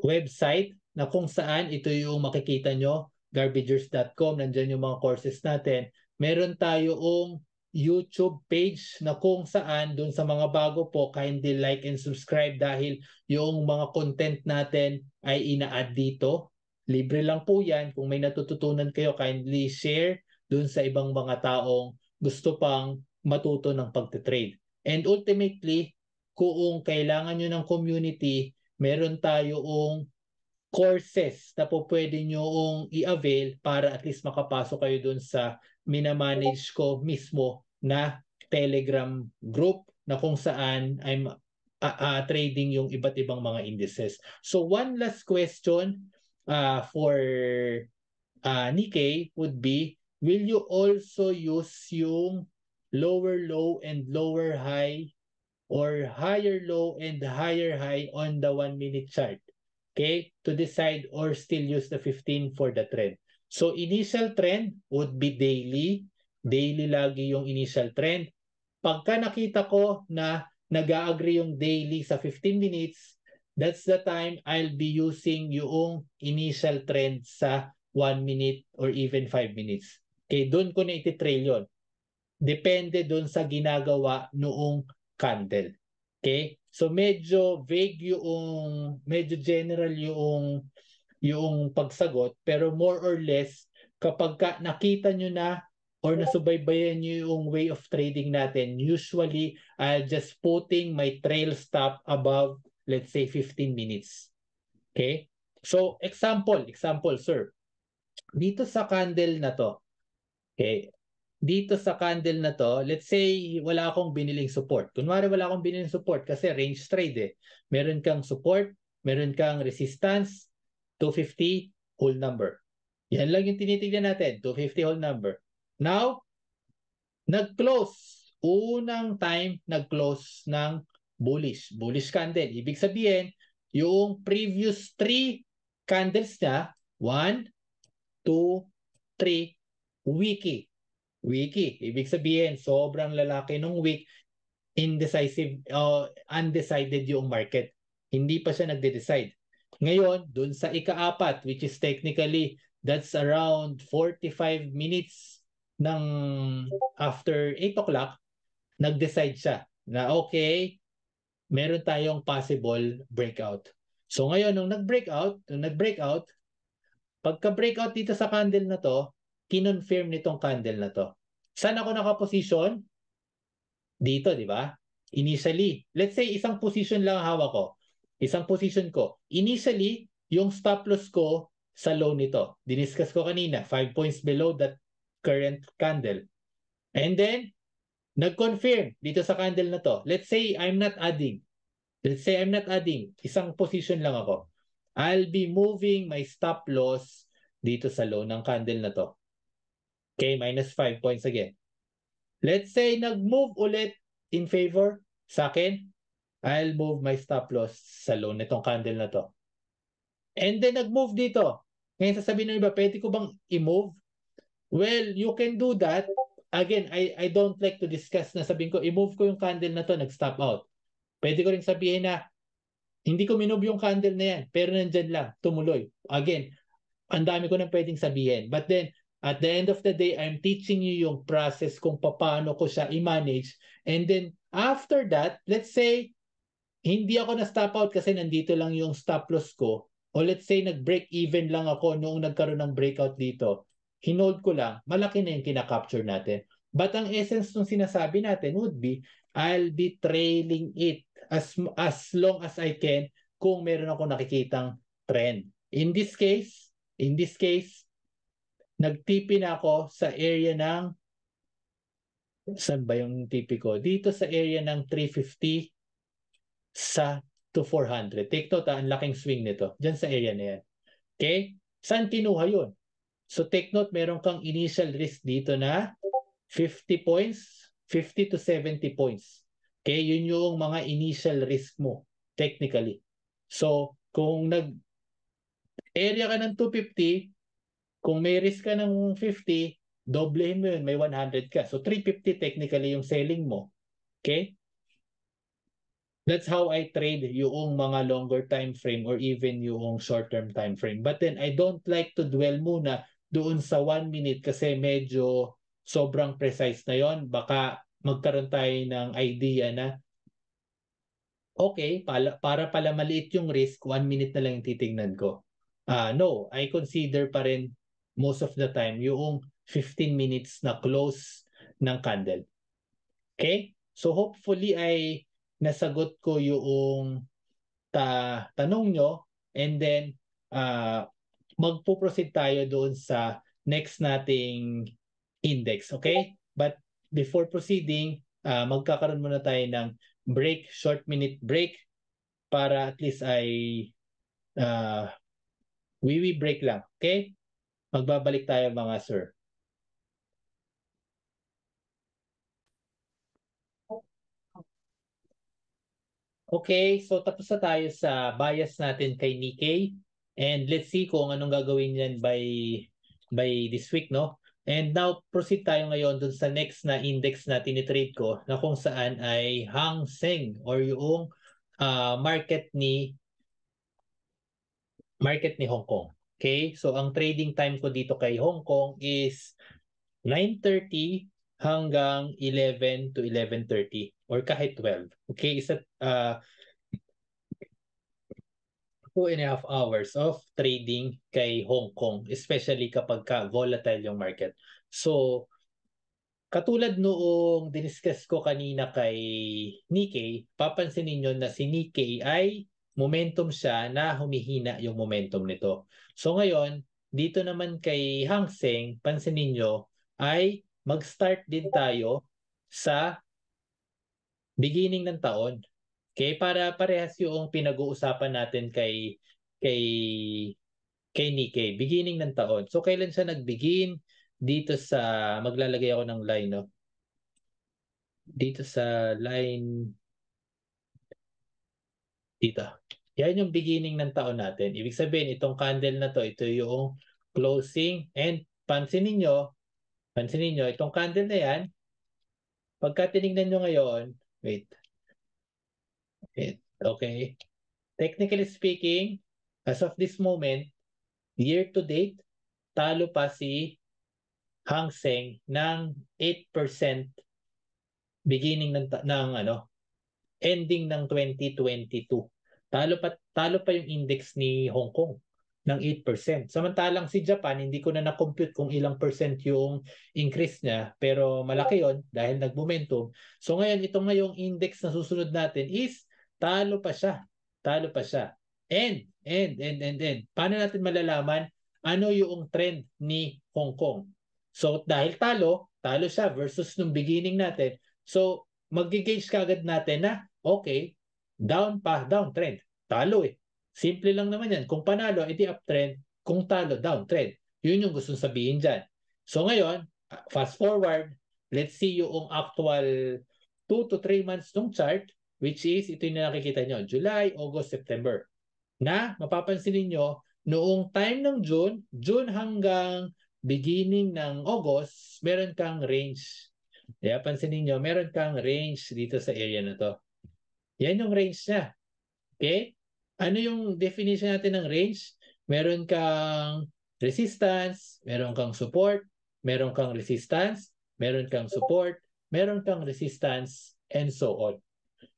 website na kung saan ito yung makikita nyo, garbagers.com, nandyan yung mga courses natin. Meron tayong YouTube page na kung saan dun sa mga bago po, kindly like and subscribe dahil yung mga content natin ay ina-add dito. Libre lang po yan. Kung may natututunan kayo, kindly share dun sa ibang mga taong gusto pang matuto ng pagtitrade. And ultimately, kung kailangan nyo ng community, meron tayong courses na po pwede nyo i-avail para at least makapasok kayo dun sa minamanage ko mismo na Telegram group na kung saan I'm trading yung iba't ibang mga indices. So one last question for Nikkei would be, will you also use yung lower low and lower high or higher low and higher high on the 1 minute chart? Okay, to decide or still use the 15 for the trend. So initial trend would be daily. Daily lagi yung initial trend. Pagka nakita ko na nag-a-agree yung daily sa 15 minutes, that's the time I'll be using yung initial trend sa 1 minute or even 5 minutes. Okay, doon ko na ititrail yun. Depende doon sa ginagawa noong candle. Okay? So medyo vague medyo general yung pagsagot, pero more or less kapag nakita nyo na or nasubaybayan nyo yung way of trading natin, usually I'll just putting my trail stop above, let's say, 15 minutes. Okay? So example, sir. Dito sa candle na to, okay, dito sa candle na to, let's say wala akong biniling support. Kunwari wala akong biniling support kasi range trade eh. Meron kang support, meron kang resistance, 250 whole number. Yan lang yung tinitignan natin, 250 whole number. Now, nag-close. Unang time, nag-close ng bullish. Bullish candle. Ibig sabihin, yung previous 3 candles niya, 1, 2, 3, wiki. Wiki. Ibig sabihin, sobrang lalaki nung week, indecisive, undecided yung market. Hindi pa siya nagde-decide. Ngayon, dun sa ika-4, which is technically, that's around 45 minutes ng after 8 o'clock, nag-decide siya na okay, meron tayong possible breakout. So ngayon, nung nag-breakout, pagka-breakout dito sa candle na to, kinonfirm nitong candle na to. Saan ako nakaposition? Dito, di ba? Initially, let's say isang position lang hawak ko. Isang position ko. Initially, yung stop loss ko sa low nito. Diniscuss ko kanina, 5 points below that current candle. And then, nag-confirm dito sa candle na to. Let's say I'm not adding. Isang position lang ako. I'll be moving my stop loss dito sa low ng candle na to. Okay, minus 5 points again. Let's say nag-move ulit in favor sa akin, I'll move my stop loss sa low nitong candle na to. And then nag-move dito. Ngayon sasabihin ng iba, pwede ko bang i-move? Well, you can do that. Again, I don't like to discuss na sabihin ko, i-move ko yung candle na to, nag-stop out. Pwede ko rin sabihin na, hindi ko minove yung candle na yan, pero nandyan lang, tumuloy. Again, ang dami ko nang pwedeng sabihin. But then, at the end of the day, I'm teaching you yung process kung paano ko siya i-manage. And then, after that, let's say, hindi ako na-stop out kasi nandito lang yung stop loss ko. O let's say, nag-break even lang ako noong nagkaroon ng breakout dito. Hinold ko lang, malaki na yung kinakapture natin. But ang essence ng sinasabi natin would be, I'll be trailing it as long as I can kung meron ako nakikitang trend. In this case, nag-TP na ako sa area ng, saan ba yung TP ko? Dito sa area ng 350 to 400. Take note, ang laking swing nito. Diyan sa area na yan. Okay? Saan kinuha yun? So take note, meron kang initial risk dito na 50 points, 50 to 70 points. Okay? Yun yung mga initial risk mo, technically. So, kung nag-area ka ng 250, kung may risk ka ng 50, doblehin mo yun, may 100 ka. So 350 technically yung selling mo. Okay? That's how I trade yung mga longer time frame or even yung short-term time frame. But then I don't like to dwell muna doon sa 1 minute kasi medyo sobrang precise na yon. Baka magkaroon tayo ng idea na okay, para pala maliit yung risk, 1 minute na lang yung titingnan ko. No, I consider pa rin most of the time yung 15 minutes na close ng candle. Okay? So hopefully ay nasagot ko yung tanong nyo and then magpo-proceed tayo doon sa next nating index. Okay? But before proceeding, magkakaroon muna tayo ng break, short minute break para at least ay break lang. Okay? Magbabalik tayo mga sir. Okay, so tapos na tayo sa bias natin kay Nikkei. And let's see kung anong gagawin yan by by this week, no? And now proceed tayo ngayon dun sa next na index na tinitrade ko na kung saan ay Hang Seng or yung market ni Hong Kong. Okay? So ang trading time ko dito kay Hong Kong is 9:30 hanggang 11 to 11:30 or kahit 12. Okay? Isa 2.5 hours of trading kay Hong Kong, especially kapag volatile yung market. So, katulad noong diniscuss ko kanina kay Nikkei, papansinin nyo na si Nikkei ay momentum siya na humihina yung momentum nito. So ngayon, dito naman kay Hang Seng, pansinin nyo, ay mag-start din tayo sa beginning ng taon. Okay, para parehas yung pinag-uusapan natin kay kay Nikkei, beginning ng taon. So kailan siya nag-begin? Dito sa maglalagay ako ng line, no? Dito sa line dito. Yan yung beginning ng taon natin. Ibig sabihin, itong candle na to, ito yung closing. And pansinin nyo, itong candle na yan, pagka tinignan nyo ngayon, wait, okay. Technically speaking, as of this moment, year to date, talo pa si Hang Seng ng 8% beginning ending ng 2022. Talo pa yung index ni Hong Kong ng 8%. Samantalang si Japan, hindi ko na na-compute kung ilang percent yung increase niya, pero malaki yon dahil nag-momentum. So ngayon, itong ngayong index na susunod natin is talo pa siya. Talo pa siya. And. Paano natin malalaman ano yung trend ni Hong Kong? So dahil talo siya versus nung beginning natin. So mag-gauge kagad natin na okay, downtrend. Talo eh. Simple lang naman yan. Kung panalo, edi uptrend. Kung talo, downtrend. Yun yung gustong sabihin dyan. So ngayon, fast forward, let's see yung actual 2 to 3 months ng chart, which is, ito yung nakikita nyo, July, August, September. Na, mapapansin niyo noong time ng June hanggang beginning ng August, meron kang range. Kaya pansinin nyo, meron kang range dito sa area na to. Yan yung range niya. Okay? Ano yung definition natin ng range? Meron kang resistance, meron kang support, meron kang resistance, meron kang support, meron kang resistance, and so on.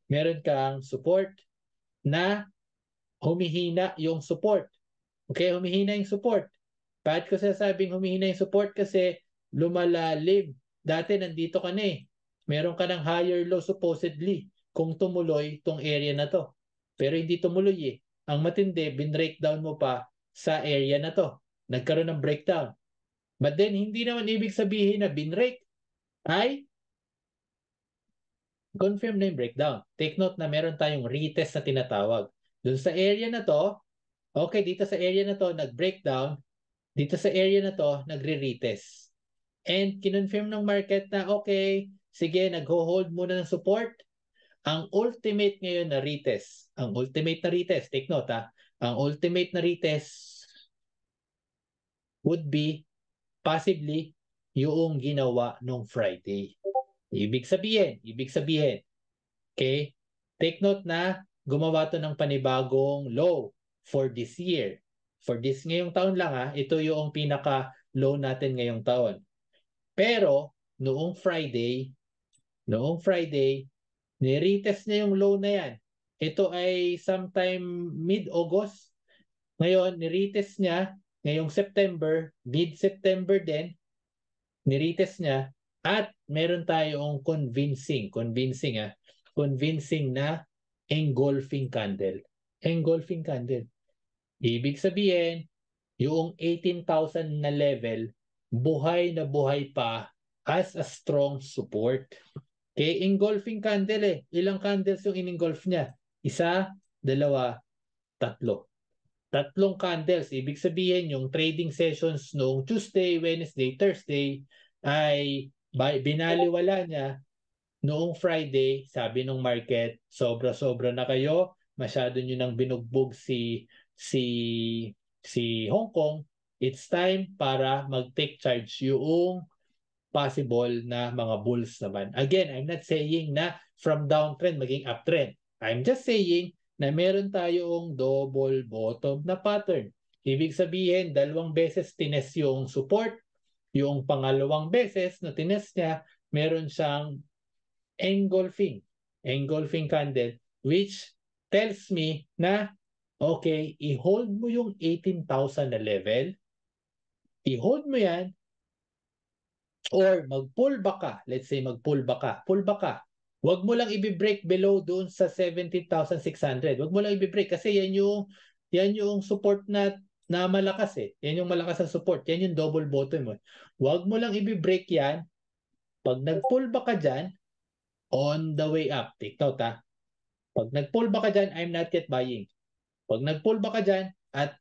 Meron kang support na humihina yung support. Okay, humihina yung support. Bakit ko sasabing humihina yung support? Kasi lumalalim. Dati nandito ka na eh. Meron ka ng higher low supposedly kung tumuloy tong area na to. Pero hindi tumuloy eh. Ang matindi, bin-breakdown mo pa sa area na to. Nagkaroon ng breakdown. But then, hindi naman ibig sabihin na bin-break ay confirm na yung breakdown. Take note na meron tayong retest na tinatawag. Doon sa area na to, okay, dito sa area na to, nag-breakdown. Dito sa area na to, nagre-retest. And kinonfirm ng market na okay, sige, nag-hold muna ng support. Ang ultimate ngayon na retest, take note ha, ang ultimate na retest would be possibly yung ginawa nung Friday. Ibig sabihin, okay, take note na gumawa to ng panibagong low for this year. For this ngayong taon lang ha, ito yung pinaka-low natin ngayong taon. Pero, noong Friday, ni-retest niya yung low na yan. Ito ay sometime mid-August. Ngayon, ni-retest niya ngayong September, mid-September din, ni-retest niya at meron tayong convincing na engulfing candle. Engulfing candle. Ibig sabihin, yung 18,000 na level, buhay na buhay pa as a strong support. Okay, engulfing candle eh. Ilang candles yung in-engulf niya? Isa, dalawa, tatlo. Tatlong candles. Ibig sabihin yung trading sessions noong Tuesday, Wednesday, Thursday ay binaliwala niya noong Friday. Sabi ng market, sobra-sobra na kayo. Masyado nyo nang binugbog si Hong Kong. it's time para mag-take charge yung possible na mga bulls naman. Again, I'm not saying na from downtrend maging uptrend. I'm just saying na meron tayong double bottom na pattern. Ibig sabihin, dalawang beses tines yung support, yung pangalawang beses na tines niya, meron siyang engulfing candle, which tells me na okay, i-hold mo yung 18,000 na level, i-hold mo yan, or mag-pull back ka. Let's say mag-pull back ka. Pull back ka. Huwag mo lang i-break below doon sa 17,600. Huwag mo lang i-break kasi yan yung support na malakas eh. Yan yung malakas na support. Yan yung double bottom mo. Huwag mo lang i-break yan. Pag nag-pull back ka dyan, on the way up. Take note ha. Pag nag-pull back ka dyan, I'm not yet buying. Pag nag-pull back ka dyan at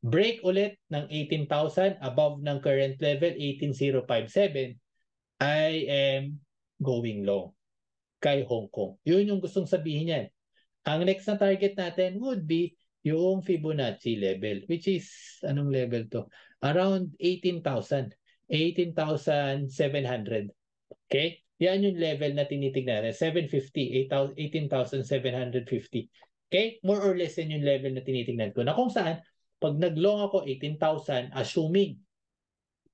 break ulit ng 18,000 above ng current level, 18,057, I am going long kay Hong Kong. Yun yung gustong sabihin yan. Ang next na target natin would be yung Fibonacci level, which is, anong level to? Around 18,000. 18,700. Okay? Yan yung level na tinitignan natin. 750, 18,750. Okay? More or less yan yung level na tinitignan ko. Na kung saan, pag nag-long ako 18,000, assuming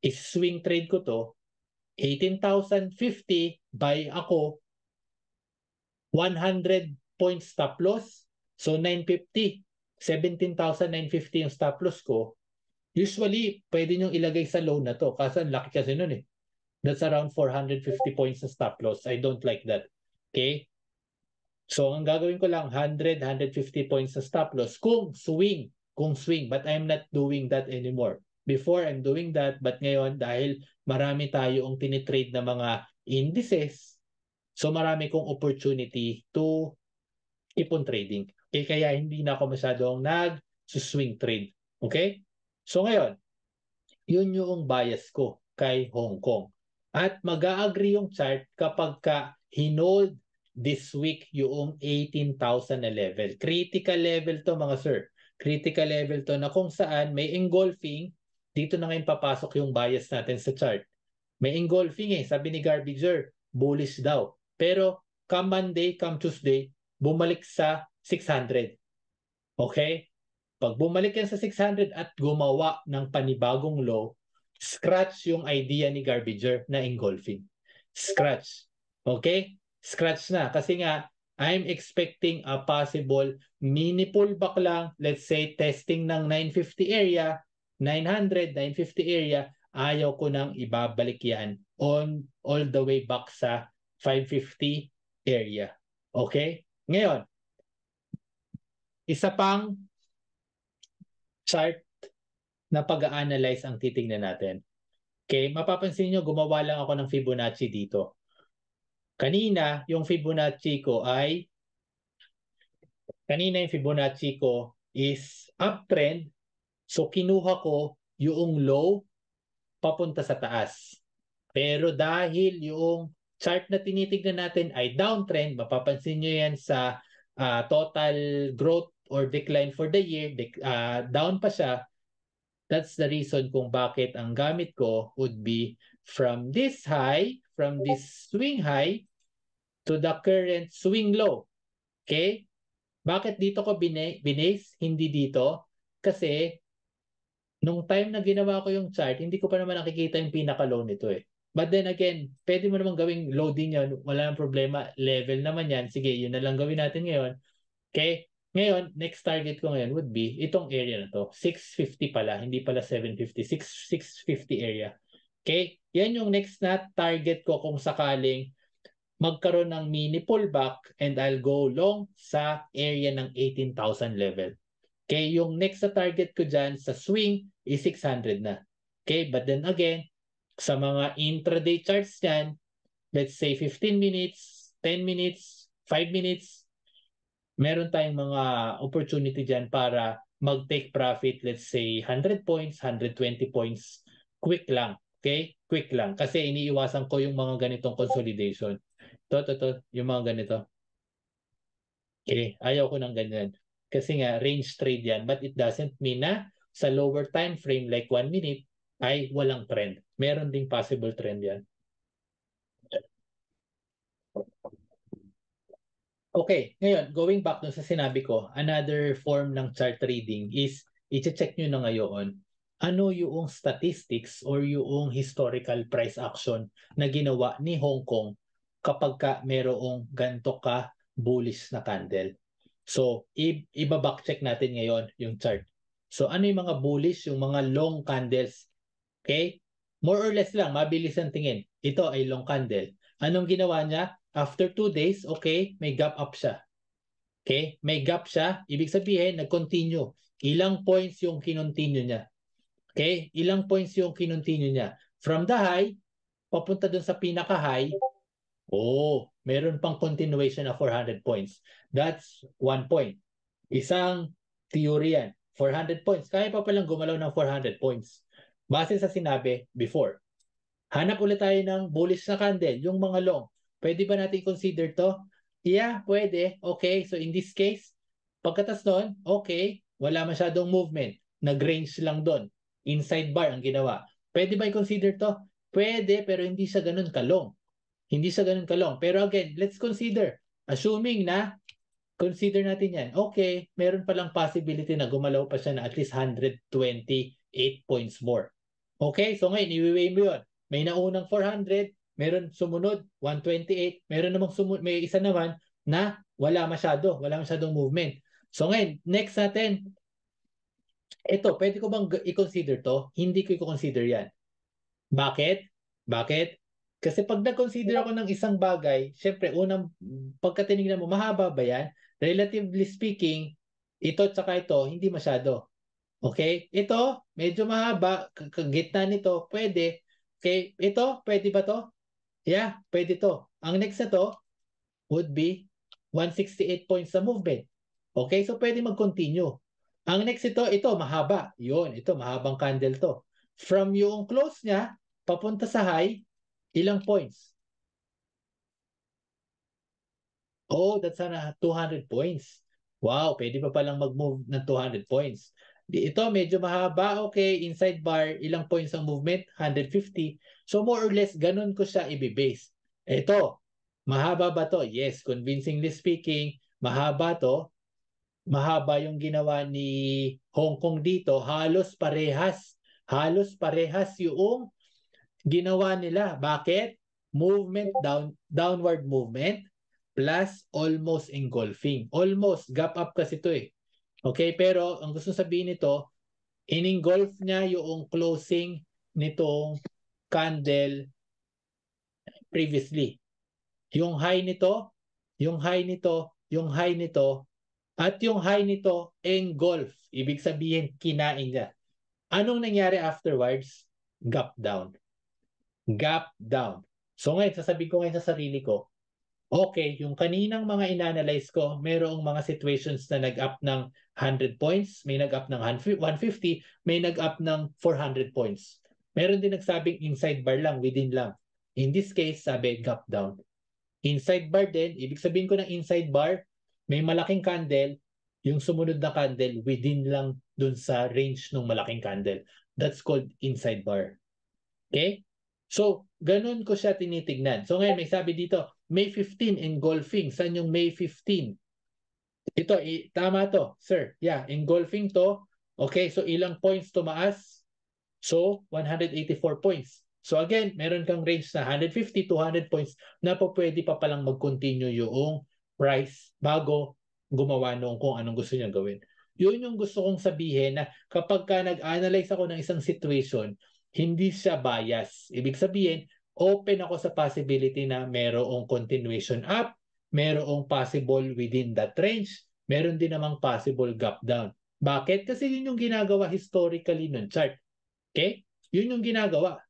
is-swing trade ko to, 18,050, buy ako 100 point stop loss. So 950, 17,950 yung stop loss ko. Usually, pwede nyo ilagay sa low na to. Kasi ang laki kasi nun eh. That's around 450 points na stop loss. I don't like that. Okay? So, ang gagawin ko lang, 100, 150 points na stop loss kung swing. But I'm not doing that anymore. Before, I'm doing that. But ngayon, dahil marami tayo ang tinitrade na mga indices, so marami kong opportunity to keep on trading. Okay? Kaya hindi na ako masyadong nag-swing trade. Okay? So ngayon, yun yung bias ko kay Hong Kong. At mag-a-agree yung chart kapag ka hinold this week yung 18,000 na level. Critical level to mga sir. Critical level to na kung saan may engulfing. Dito na ngayon papasok yung bias natin sa chart. May engulfing eh. Sabi ni Garbinger, bullish daw. Pero come Monday, come Tuesday, bumalik sa 600. Okay? Pag bumalik yan sa 600 at gumawa ng panibagong low, scratch yung idea ni Garbinger na engulfing. Scratch. Okay? Scratch na. Kasi nga, I'm expecting a possible mini pullback lang. Let's say, testing ng 950 area, 900, 950 area. Ayaw ko nang ibabalik yan on all the way back sa 550 area. Okay? Ngayon, isa pang chart na pag-a-analyze ang titingnan natin. Okay, mapapansin nyo, gumawa lang ako ng Fibonacci dito. Kanina, yung Fibonacci ko is uptrend. So, kinuha ko yung low papunta sa taas. Pero dahil yung chart na tinitignan natin ay downtrend, mapapansin nyo yan sa total growth or decline for the year, down pa siya. That's the reason kung bakit ang gamit ko would be from this swing high to the current swing low. Okay? Bakit dito ko binase, hindi dito? Kasi nung time na ginawa ko yung chart, hindi ko pa naman nakikita yung pinaka-low nito eh. But then again, pwede mo naman gawing low din yun. Wala nang problema. Level naman yan. Sige, yun na lang gawin natin ngayon. Okay? Ngayon, next target ko ngayon would be itong area na to. 650 pala, hindi pala 750. 650 area. Okay? Yan yung next na target ko kung sakaling magkaroon ng mini pullback and I'll go long sa area ng 18,000 level. Okay? Yung next na target ko dyan sa swing is 600 na. Okay? But then again, sa mga intraday charts dyan, let's say 15 minutes, 10 minutes, 5 minutes, meron tayong mga opportunity dyan para mag-take profit, let's say 100 points, 120 points, quick lang. Okay? Quick lang. Kasi iniiwasan ko yung mga ganitong consolidation. Yung mga ganito. Okay? Ayaw ko ng ganyan. Kasi nga, range trade yan. But it doesn't mean na sa lower time frame like 1 minute ay walang trend. Meron ding possible trend yan. Okay, ngayon, going back dun sa sinabi ko, another form ng chart reading is i-check nyo na ngayon ano yung statistics or yung historical price action na ginawa ni Hong Kong kapag ka merong ganito ka bullish na candle. So, iba-back check natin ngayon yung chart. So, ano yung mga bullish, yung mga long candles? Okay? More or less lang, mabilis ang tingin. Ito ay long candle. Anong ginawa niya? After 2 days, okay, may gap up siya. Okay? May gap siya. Ibig sabihin, nag-continue. Ilang points yung kinontinue niya? Okay? Ilang points yung kinontinue niya? From the high, papunta dun sa pinaka-high, meron pang continuation na 400 points. That's 1 point. Isang theory yan. 400 points. Kaya pa palang gumalaw ng 400 points. Base sa sinabi before. Hanap ulit tayo ng bullish na candle, yung mga long. Pwede ba natin consider to? Yeah, pwede. Okay, so in this case, pagkatas nun, okay, wala masyadong movement. Nag-range lang doon. Inside bar ang ginawa. Pwede ba i-consider to? Pwede, pero hindi siya ganun kalong. Hindi siya ganun kalong. Pero again, let's consider. Assuming na, consider natin yan. Okay, meron palang possibility na gumalaw pa siya na at least 128 points more. Okay, so ngayon, i-weigh mo yun. May naunang 400, meron sumunod 128, meron namang may isa naman na wala masyadong movement. So ngayon, next natin, ito, pwede ko bang i-consider to? Hindi ko i-consider yan. Bakit? Bakit? Kasi pag nag-consider ako ng isang bagay, syempre, unang pagkatinignan mo, mahaba ba yan? Relatively speaking, ito tsaka ito, hindi masyado. Okay? Ito, medyo mahaba, gitna nito, pwede. Okay, ito, pwede ba to? Yeah, pwede to. Ang next na to would be 168 points sa movement. Okay, so pwede mag-continue. Ang next ito mahaba. Yun, ito, mahabang candle to. From yung close niya, papunta sa high, ilang points? Oh, that's 200 points. Wow, pwede pa palang mag-move ng 200 points. Ito, medyo mahaba. Okay, inside bar, ilang points ang movement? 150. So more or less, ganun ko siya i-base. Ito, mahaba ba to? Yes, convincingly speaking, mahaba to. Mahaba yung ginawa ni Hong Kong dito. Halos parehas. Halos parehas yung ginawa nila. Bakit? Movement downward movement plus almost engulfing. Almost, gap up kasi ito eh. Okay, pero ang gusto sabihin nito, in-engulf niya yung closing nitong candle previously. Yung high nito, yung high nito, yung high nito, at yung high nito, engulf. Ibig sabihin, kinain niya. Anong nangyari afterwards? Gap down. Gap down. So ngayon, sasabihin ko ngayon sa sarili ko, okay, yung kaninang mga inanalyze ko, mayroong mga situations na nag-up ng 100 points, may nag-up ng 150, may nag-up ng 400 points. Meron din nagsabing inside bar lang, within lang. In this case, sabi gap down. Inside bar din, ibig sabihin ko ng inside bar, may malaking candle, yung sumunod na candle within lang dun sa range ng malaking candle. That's called inside bar. Okay? So, ganun ko siya tinitignan. So ngayon, may sabi dito, May 15 engulfing. Saan yung May 15? Ito, tama to, sir. Yeah, engulfing to. Okay, so ilang points tumaas? So, 184 points. So again, meron kang range na 150 to 200 points na po pwede pa palang mag-continue yung price bago gumawa nung kung anong gusto niyang gawin. Yun yung gusto kong sabihin na kapag ka nag-analyze ako ng isang situation, hindi siya bias. Ibig sabihin, open ako sa possibility na merong continuation up, merong possible within that range, meron din namang possible gap down. Bakit? Kasi yun yung ginagawa historically ng chart. Okay? Yun yung ginagawa.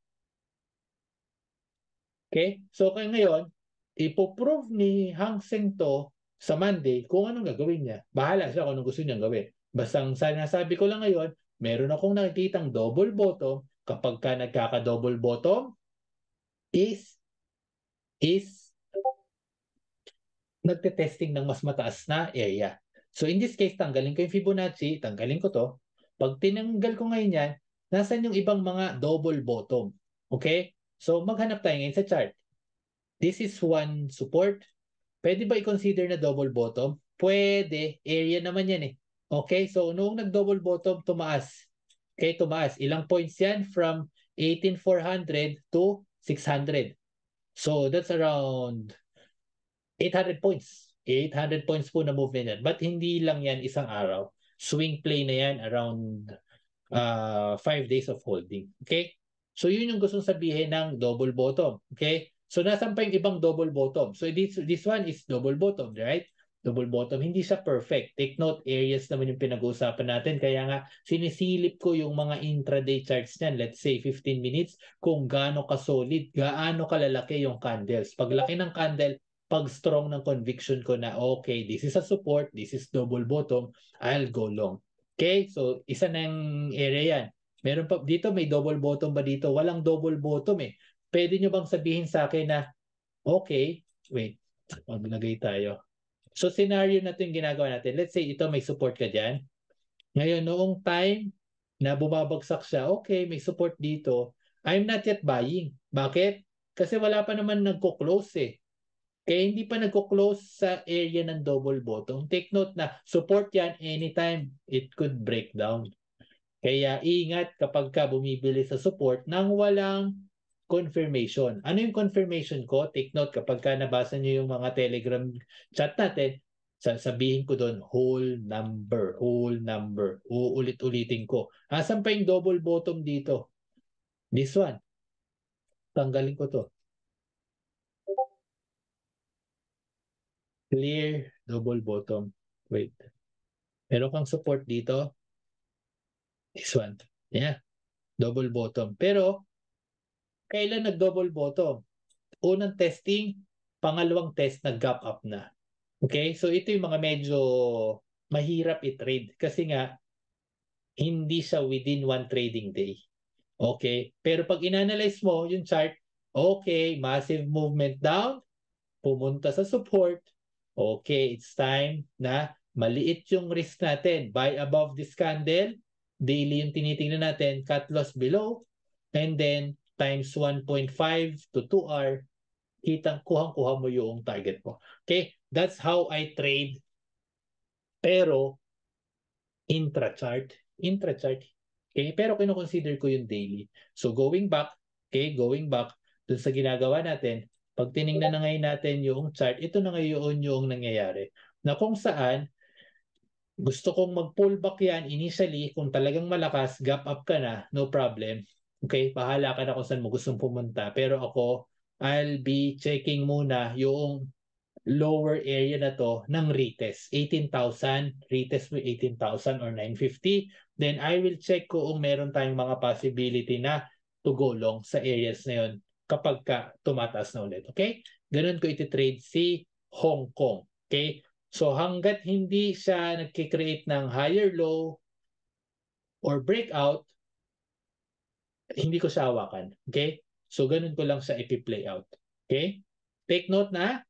Okay? So kaya ngayon, ipoprove ni Hang Seng to sa Monday kung anong gagawin niya. Bahala siya kung anong gusto niyang gawin. Basta ang sinasabi ko lang ngayon, meron akong nakikitang double bottom. Kapag ka nagkaka-double bottom, is nagte-testing ng mas mataas na area. So in this case, tanggalin ko yung Fibonacci, tanggalin ko to. Pag tinanggal ko ngayon yan, nasan yung ibang mga double bottom? Okay? So maghanap tayo ngayon sa chart. This is one support. Pwede ba i-consider na double bottom? Pwede. Area naman yan eh. Okay? So noong nag-double bottom, tumaas. Okay, tumaas. Ilang points yan? From 18,400 to 600. So that's around 800 points. 800 points po na movement yan. But hindi lang yan isang araw. Swing play na yan around 5 days of holding. Okay? So yun yung gustong sabihin ng double bottom. Okay? So nasan pa yung ibang double bottom? So this one is double bottom, right? Double bottom. Hindi siya perfect. Take note, areas naman yung pinag-uusapan natin. Kaya nga, sinisilip ko yung mga intraday charts niyan. Let's say 15 minutes kung gaano ka-solid, gaano kalalaki yung candles. Pag laki ng candle, pag strong ng conviction ko na okay, this is a support, this is double bottom, I'll go long. Okay? So, isa ng area yan. Meron pa, dito may double bottom ba dito? Walang double bottom eh. Pwede nyo bang sabihin sa akin na, okay, wait, maglagay tayo. So, scenario na ito yung ginagawa natin. Let's say ito may support ka dyan. Ngayon, noong time na bumabagsak siya, okay, may support dito. I'm not yet buying. Bakit? Kasi wala pa naman nagko-close eh. Kaya hindi pa nagko-close sa area ng double bottom. Take note na support yan anytime it could break down. Kaya ingat kapag ka bumibili sa support nang walang confirmation. Ano yung confirmation ko? Take note kapag ka nabasa nyo yung mga Telegram chat natin, sasabihin ko doon, whole number. Uulit-ulitin ko. Asan pa yung double bottom dito? This one. Tanggalin ko to. Clear double bottom. Wait. Meron kang support dito. This one. Yeah. Double bottom. Pero, kailan nag-double bottom? Unang testing, pangalawang test, nag-gap up na. Okay? So, ito yung mga medyo mahirap i-trade. Kasi nga, hindi siya within one trading day. Okay? Pero pag inanalyze mo yung chart, okay, massive movement down, pumunta sa support, okay, it's time na maliit yung risk natin. Buy above this candle, daily yung tinitingnan natin, cut loss below, and then times 1.5 to 2 hour, kuhang-kuha mo yung target mo. Okay, that's how I trade. Pero, intra-chart. Okay, pero kino-consider ko yung daily. So, going back, dun sa ginagawa natin, pag tiningnan na ngayon natin yung chart, ito na ngayon yung nangyayari. Na kung saan, gusto kong mag-pullback yan initially, kung talagang malakas, gap up ka na, no problem. Okay, bahala ka na kung saan mo gustong pumunta. Pero ako, I'll be checking muna yung lower area na to ng retest. 18,000, retest mo 18,000 or 950. Then I will check kung meron tayong mga possibility na to go long sa areas na yun kapag ka tumataas na ulit. Okay? Ganun ko iti-trade si Hong Kong. Okay? So hanggat hindi siya nagkikreate ng higher low or breakout, hindi ko siya hawakan. Okay? So ganun ko lang siya ipi-play out. Okay? Take note na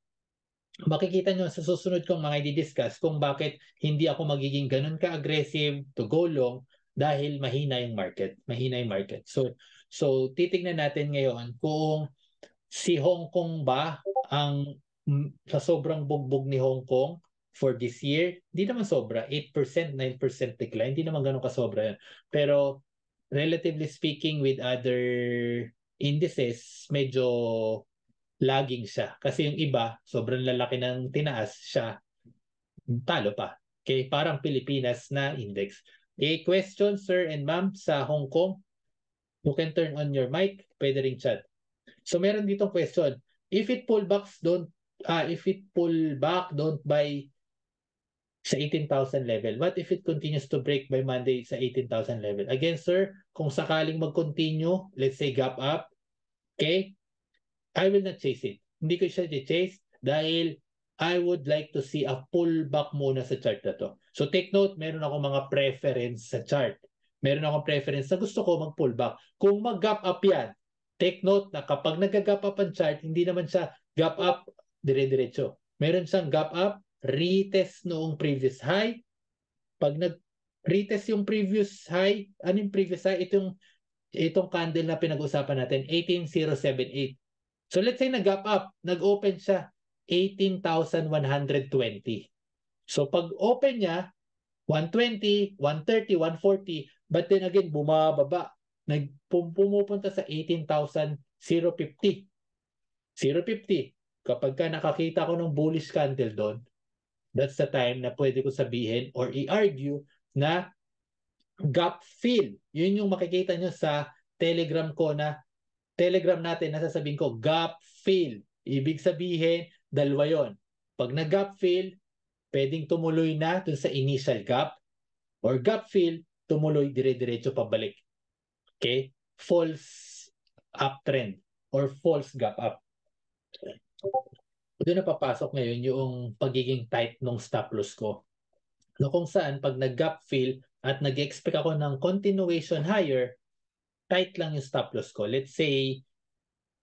makikita nyo sa susunod kong mga i-discuss kung bakit hindi ako magiging ganun ka-aggressive to go long dahil mahina yung market. Mahina yung market. So titingnan natin ngayon kung si Hong Kong ba ang sa sobrang bugbog ni Hong Kong for this year, hindi naman sobra. 8%, 9% decline. Hindi naman ganun kasobra yan. Pero relatively speaking with other indices, medyo lagging siya. Kasi yung iba, sobrang lalaki ng tinaas siya, talo pa. Okay, parang Pilipinas na index. Okay, question sir and ma'am sa Hong Kong. You can turn on your mic, pwede ring chat. So meron ditong question. If it pull back, don't buy sa 18,000 level. What if it continues to break by Monday sa 18,000 level? Again, sir, kung sakaling mag-continue, let's say gap up, okay, I will not chase it. Hindi ko siya chase dahil I would like to see a pullback muna sa chart na to. So take note, meron ako mga preference sa chart. Meron akong preference na gusto ko mag-pullback. Kung mag-gap up yan, take note na kapag nag-gap up ang chart, hindi naman siya gap up dire-diretso. Meron siyang gap up, retest noong previous high. Pag retest yung previous high. Ano yung previous high? Itong candle na pinag-usapan natin, 18,078. So let's say nag-gap up, nag-open siya 18,120. So pag open niya, 120, 130, 140, but then again, bumababa. Pumupunta sa 18,050. 050. Kapag ka nakakita ko ng bullish candle doon, that's the time na pwede ko sabihin or i-argue na gap fill. Yun yung makikita nyo sa Telegram ko na Telegram natin, nasasabihin ko gap fill. Ibig sabihin, dalawa yon. Pag nag-gap fill, pwedeng tumuloy na dun sa initial gap or gap fill, tumuloy dire-diretso pabalik. Okay? False uptrend or false gap up. Doon na papasok ngayon yung pagiging tight ng stop loss ko. No, kung saan pag nag-gap fill at nag-expect ako ng continuation higher, tight lang yung stop loss ko. Let's say,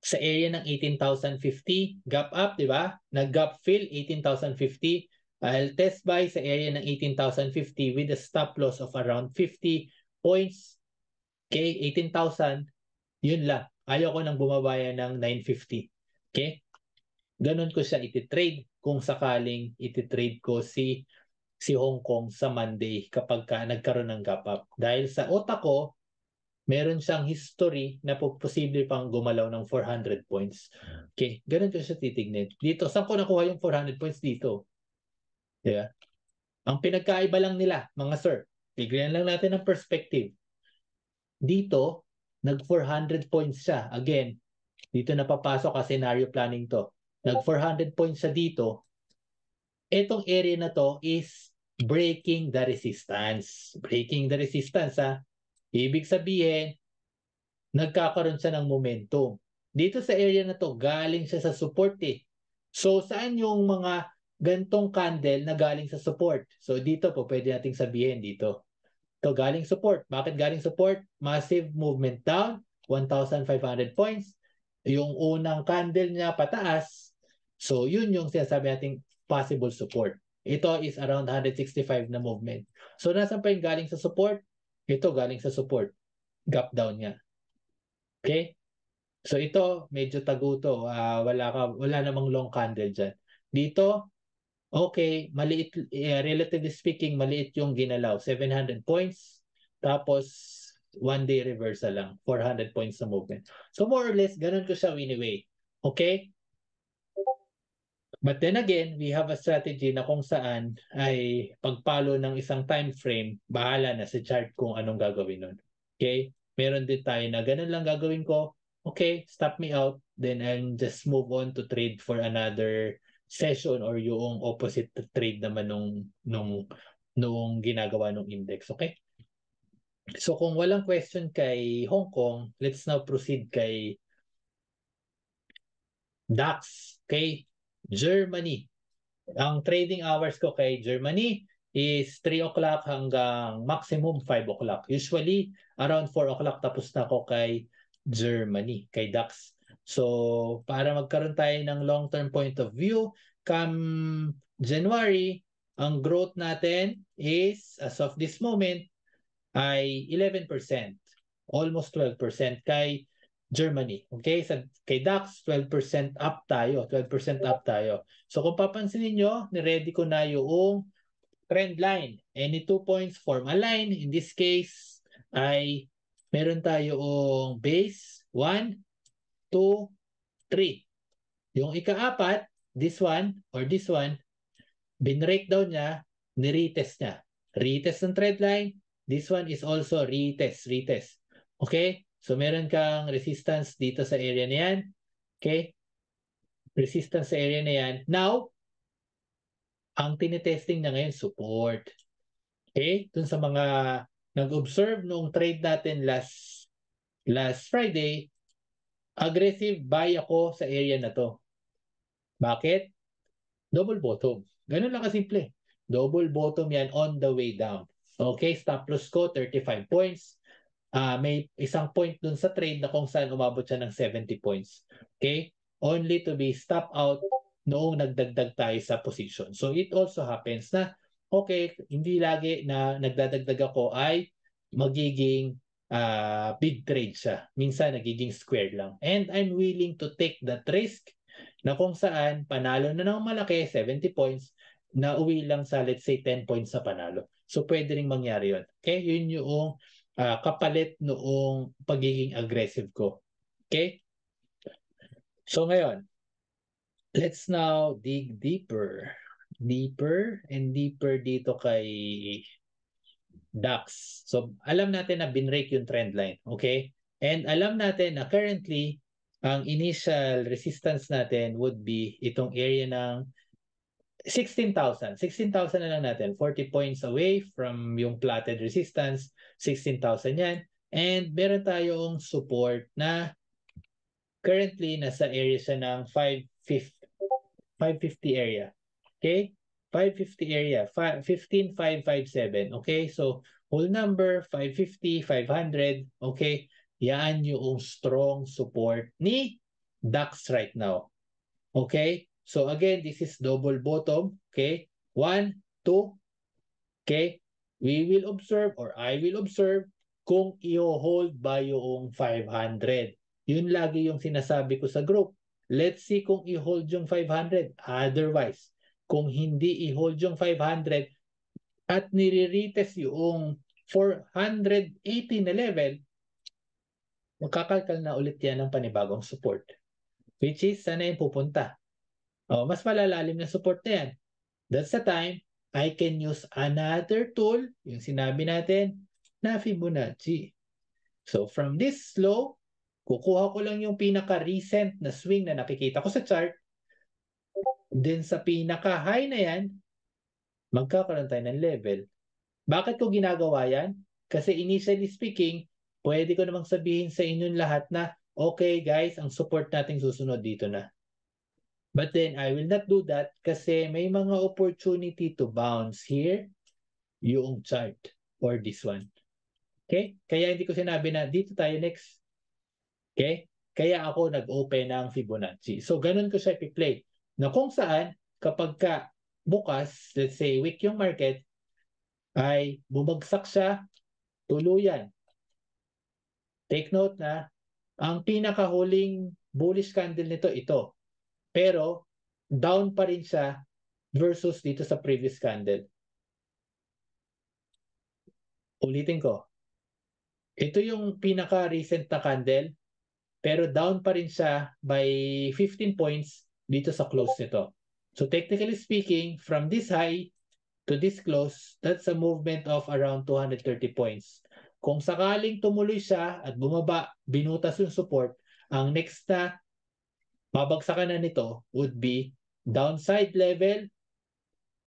sa area ng 18,050, gap up, di ba? Nag-gap fill, 18,050. I'll test buy sa area ng 18,050 with a stop loss of around 50 points. Okay, 18,000, yun lang. Ayaw ko nang bumabaya ng 950. Okay? Ganon ko siya iti-trade kung sakaling iti-trade ko si Hong Kong sa Monday kapag nagkaroon ng gap up. Dahil sa utak ko, meron siyang history na posible pang gumalaw ng 400 points. Okay, ganun ko siya titignan. Dito, saan ko nakuha yung 400 points dito? Yeah. Ang pinagkaiba lang nila, mga sir, tignan lang natin ang perspective. Dito, nag 400 points siya. Again, dito napapasok ka scenario planning to. Nag 400 points siya dito. Etong area na to is breaking the resistance. Breaking the resistance, ha? Ibig sabihin, nagkakaroon siya ng momentum. Dito sa area na to, galing siya sa support eh. So, saan yung mga gantong candle na galing sa support? So, dito po, pwede nating sabihin dito. Ito, galing support. Bakit galing support? Massive movement down, 1,500 points. Yung unang candle niya pataas. So, yun yung sinasabi nating possible support. Ito is around 165 na movement. So, nasan pa yung galing sa support? Ito, galing sa support. Gap down niya. Okay? So ito, medyo tago to. Wala namang long candle dyan. Dito, okay, maliit, relatively speaking, maliit yung ginalaw. 700 points. Tapos, one day reversal lang. 400 points na movement. So more or less, ganun ko siya wini-weigh. Okay? But then again, we have a strategy na kung saan ay pagpalo ng isang time frame, bahala na sa chart kung anong gagawin nun. Okay? Meron din tayo na ganun lang gagawin ko. Okay, stop me out. Then I'll just move on to trade for another session or yung opposite trade naman nung ginagawa ng index. Okay? So kung walang question kay Hong Kong, let's now proceed kay DAX. Okay? Germany. Ang trading hours ko kay Germany is 3 o'clock hanggang maximum 5 o'clock. Usually, around 4 o'clock tapos na ako kay Germany, kay DAX. So, para magkaroon tayo ng long-term point of view, come January, ang growth natin is, as of this moment, ay 11%. Almost 12% kay Germany. Okay? Kay DAX, 12% up tayo. 12% up tayo. So kung papansinin nyo, niready ko na yung trend line. Any 2 points form a line. In this case, ay meron tayong base 1, 2, 3. Yung ika-apat, this one or this one, binreakdown niya, ni-retest niya. Retest ng trend line. This one is also retest. Okay? So meron kang resistance dito sa area na yan. Okay? Resistance sa area na yan. Now, ang tinitesting na ngayon, support. Okay? Dun sa mga nag-observe nung trade natin last Friday, aggressive buy ako sa area na to. Bakit? Double bottom. Ganun lang kasimple. Double bottom yan on the way down. Okay? Stop loss ko, 35 points. May isang point dun sa trade na kung saan umabot siya ng 70 points. Okay? Only to be stop out noong nagdagdag tayo sa position. So it also happens na, okay, hindi lagi na nagdadagdag ako ay magiging big trade siya. Minsan nagiging square lang. And I'm willing to take that risk na kung saan panalo na ng malaki, 70 points, na uwi lang sa let's say 10 points sa panalo. So pwede ring mangyari yun. Okay? Yun yung kapalit noong pagiging aggressive ko. Okay? So ngayon, let's now dig deeper. Deeper and deeper dito kay DAX. So alam natin na binrake yung trend line. Okay? And alam natin na currently, ang initial resistance natin would be itong area ng 16,000. 16,000 na lang natin. 40 points away from yung plotted resistance. 16,000 yan. And meron tayong support na currently nasa area siya ng 550 area. Okay? 550 area. 15,557. Okay? So, whole number, 550, 500. Okay? Yan yung strong support ni DAX right now. Okay? So again, this is double bottom. Okay? 1, 2. Okay? We will observe or I will observe kung i-hold ba yung 500. Yun lagi yung sinasabi ko sa group. Let's see kung i-hold yung 500. Otherwise, kung hindi i-hold yung 500 at nire-retest yung 480 na level, magkakalkal na ulit yan ng panibagong support. Which is, sana yung pupunta. Mas malalalim na support na yan. That's the time I can use another tool, yung sinabi natin, na Fibonacci. So from this low, kukuha ko lang yung pinaka-recent na swing na nakikita ko sa chart. Then sa pinaka-high na yan, magkakaroon tayo ng level. Bakit ko ginagawa yan? Kasi initially speaking, pwede ko namang sabihin sa inyong lahat na, okay guys, ang support nating susunod dito na. But then I will not do that kasi may mga opportunity to bounce here yung chart or this one. Okay? Kaya hindi ko sinabi na dito tayo next. Okay? Kaya ako nag-open ng Fibonacci. So ganun ko siya i-play. Na kung saan kapag ka bukas, let's say weak yung market, ay bumagsak siya tuluyan. Take note na ang pinakahuling bullish candle nito ito. Pero down pa rin siya versus dito sa previous candle. Ulitin ko. Ito yung pinaka-recent na candle, pero down pa rin siya by 15 points dito sa close nito. So technically speaking, from this high to this close, that's a movement of around 230 points. Kung sakaling tumuloy siya at bumaba, binutas yung support, ang next na babagsakan na nito would be downside level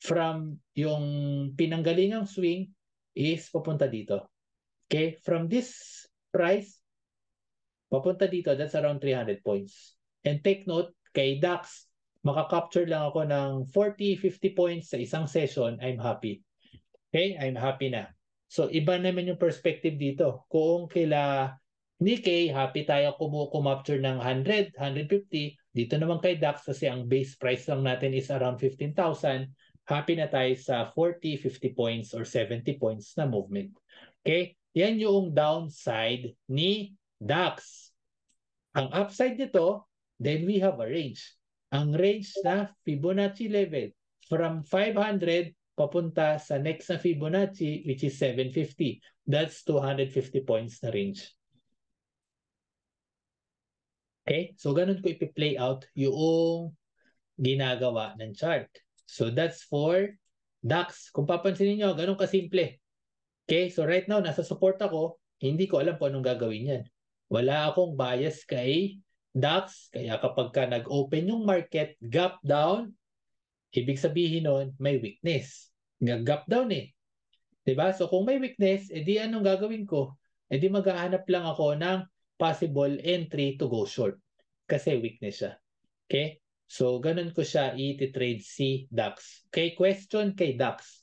from yung pinanggalingang swing is papunta dito. Okay? From this price, papunta dito, that's around 300 points. And take note, kay DAX, makakapture lang ako ng 40-50 points sa isang session, I'm happy. Okay? I'm happy na. So, iba naman yung perspective dito. Kung kila Nikkei, happy tayo kumapture ng 100, 150. Dito naman kay DAX kasi ang base price lang natin is around 15,000. Happy na tayo sa 40, 50 points or 70 points na movement. Okay? Yan yung downside ni DAX. Ang upside nito, then we have a range. Ang range na Fibonacci level from 500 papunta sa next na Fibonacci which is 750. That's 250 points na range. Okay? So, ganun ko ipi-play out yung ginagawa ng chart. So, that's for DAX. Kung papansinin nyo, ganun kasimple. Okay? So, right now, nasa support ako. Hindi ko alam kung anong gagawin yan. Wala akong bias kay DAX. Kaya kapag ka nag-open yung market, gap down, ibig sabihin nun, may weakness. Gap down eh. Diba? So, kung may weakness, edi anong gagawin ko? Edi maghahanap lang ako ng possible entry to go short kasi weakness siya. Okay? So, ganun ko siya i-trade si DAX. Okay? Question kay DAX.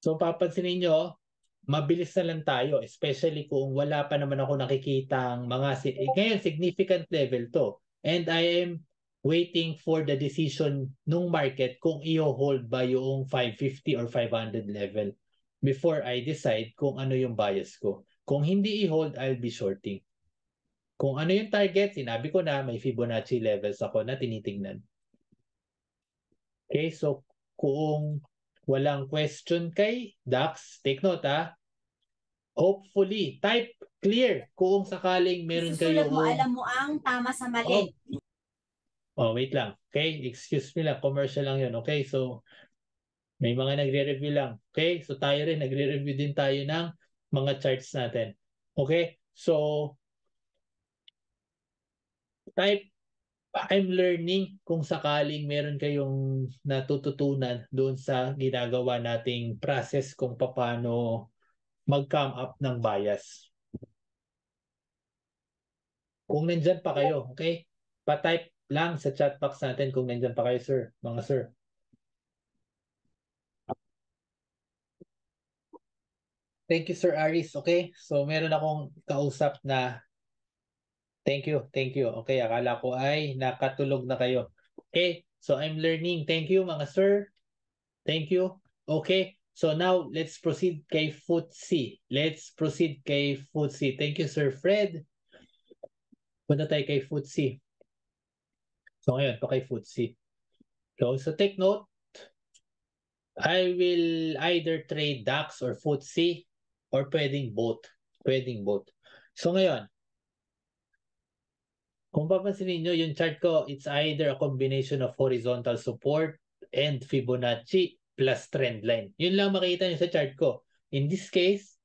So, papansinin nyo, mabilis na lang tayo, especially kung wala pa naman ako nakikitang mga, ngayon, significant level to. And I am waiting for the decision nung market kung i-hold ba yung 550 or 500 level before I decide kung ano yung bias ko. Kung hindi i-hold, I'll be shorting. Kung ano yung target, sinabi ko na may Fibonacci levels ako na tinitingnan. Okay, so kung walang question kay Dax, take note ha. Hopefully, type clear kung sakaling meron Isusulat mo, kayong... alam mo ang tama sa mali. Wait lang. Okay, excuse me lang. Commercial lang yun. Okay, so may mga nagre-review lang. Okay, so tayo rin, nagre-review din tayo ng mga charts natin. Okay, so type I'm learning kung sakaling meron kayong natututunan doon sa ginagawa nating process kung paano mag-come up ng bias. Kung nandyan pa kayo, okay? Pa-type lang sa chat box natin kung nandyan pa kayo, sir. Mga sir. Thank you, Sir Aris. Okay? So, meron akong kausap na thank you, thank you. Okay, akala ko ay nakatulog na kayo. Okay, so I'm learning. Thank you, mga sir. Thank you. Okay, so now let's proceed kay FTSE. Let's proceed kay FTSE. Thank you, Sir Fred. Punta tayo kay FTSE. So ngayon, to kay FTSE. So take note, I will either trade DAX or FTSE or pwedeng both. Pwedeng both. So ngayon, kung papansin niyo yung chart ko, it's either a combination of horizontal support and Fibonacci plus trend line. Yun lang makikita niyo sa chart ko. In this case,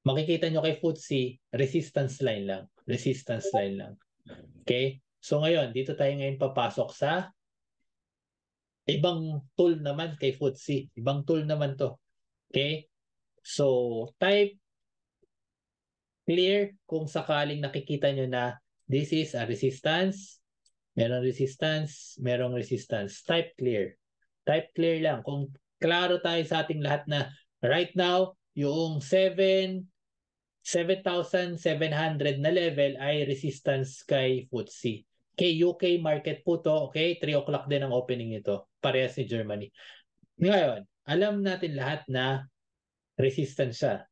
makikita niyo kay FTSE, resistance line lang. Resistance line lang. Okay? So ngayon, dito tayo ngayon papasok sa ibang tool naman kay FTSE. Ibang tool naman to. Okay? So, type clear kung sakaling nakikita nyo na this is a resistance, merong resistance, merong resistance. Type clear. Type clear lang. Kung klaro tayo sa ating lahat na right now, yung 7,700 na level ay resistance kay FTSE. Okay, UK market po to. Okay, 3 o'clock din ang opening nito. Parehas ni Germany. Ngayon, alam natin lahat na resistance siya.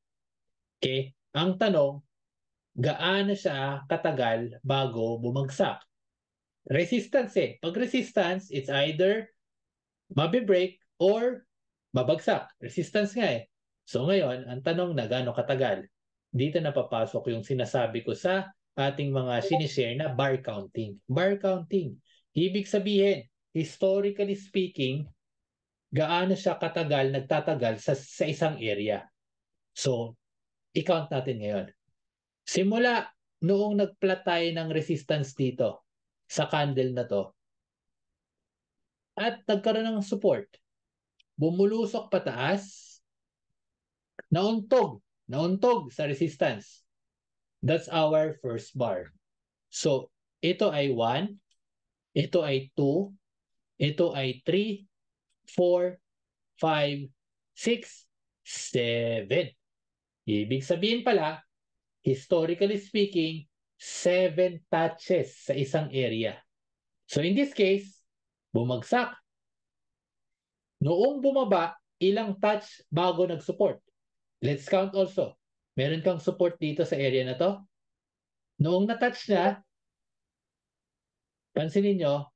Okay, ang tanong, gaano siya katagal bago bumagsak? Resistance eh. Pag resistance, it's either mabe-break or babagsak. Resistance nga eh. So ngayon, ang tanong na gaano katagal? Dito na papasok yung sinasabi ko sa ating mga sinishare na bar counting. Bar counting. Ibig sabihin, historically speaking, gaano siya katagal, nagtatagal sa isang area. So, i-count natin ngayon. Simula noong nag-plot tayo ng resistance dito sa candle na to at nagkaroon ng support, bumulusok pataas, nauntog sa resistance. That's our first bar. So, ito ay 1, ito ay 2, ito ay 3, 4, 5, 6, 7. Ibig sabihin pala, historically speaking, 7 touches sa isang area. So in this case, bumagsak. Noong bumaba, ilang touch bago nag-support? Let's count also. Meron kang support dito sa area na to. Noong na-touch niya, pansinin nyo,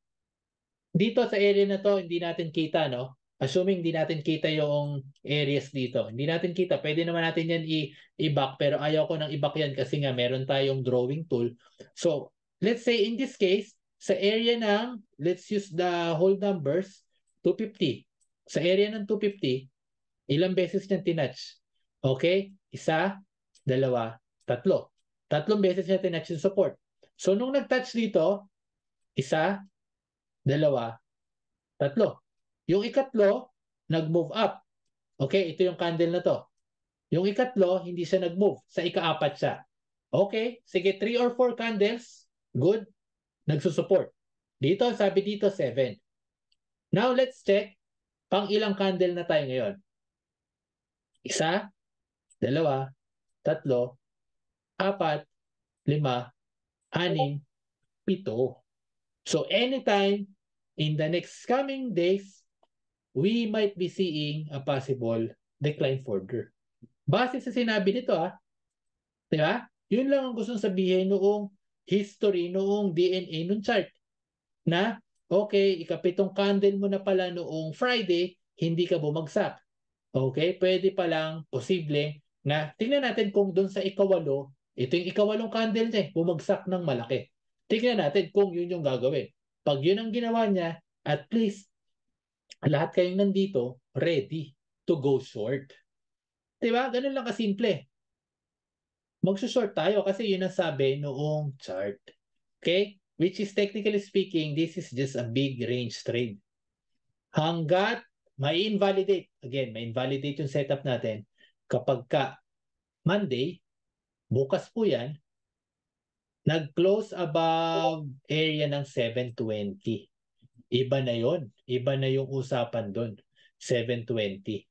dito sa area na to, hindi natin kita, no? Assuming hindi natin kita yung areas dito. Hindi natin kita. Pwede naman natin yan i-back, pero ayaw ko nang i-back yan kasi nga meron tayong drawing tool. So, let's say in this case, sa area ng, let's use the whole numbers, 250. Sa area ng 250, ilang beses niyan tinouch? Okay? Isa, dalawa, tatlo. Tatlong beses niya tinouch yung support. So, nung nag-touch dito, isa, dalawa, tatlo. Yung ikatlo, nag-move up. Okay, ito yung candle na to. Yung ikatlo, hindi siya nag-move. Sa ika-apat siya. Okay, sige, 3 or 4 candles. Good. Nagsusupport. Dito, sabi dito, 7. Now, let's check pang ilang candle na tayo ngayon. Isa, dalawa, tatlo, apat, lima, anim, pito. So anytime in the next coming days, we might be seeing a possible decline further. Base sa sinabi nito di ba? Yun lang ang gustong sabihin noong history, noong DNA, noong chart. Na, okay, ikapitong candle mo na pala noong Friday, hindi ka bumagsak. Okay, pwede palang posible na tingnan natin kung doon sa ikawalo, ito yung ikawalong candle niya, bumagsak ng malaki. Tingnan natin kung yun yung gagawin. Pag yun ang ginawa niya, at least lahat kayong nandito ready to go short. Diba? Ganun lang kasimple. Magsushort tayo kasi yun ang sabi noong chart. Okay? Which is technically speaking, this is just a big range trade. Hanggat may invalidate, again, may invalidate yung setup natin kapag ka Monday, bukas po yan, nag-close above area ng 720. Iba na yon. Iba na yung usapan doon. 720.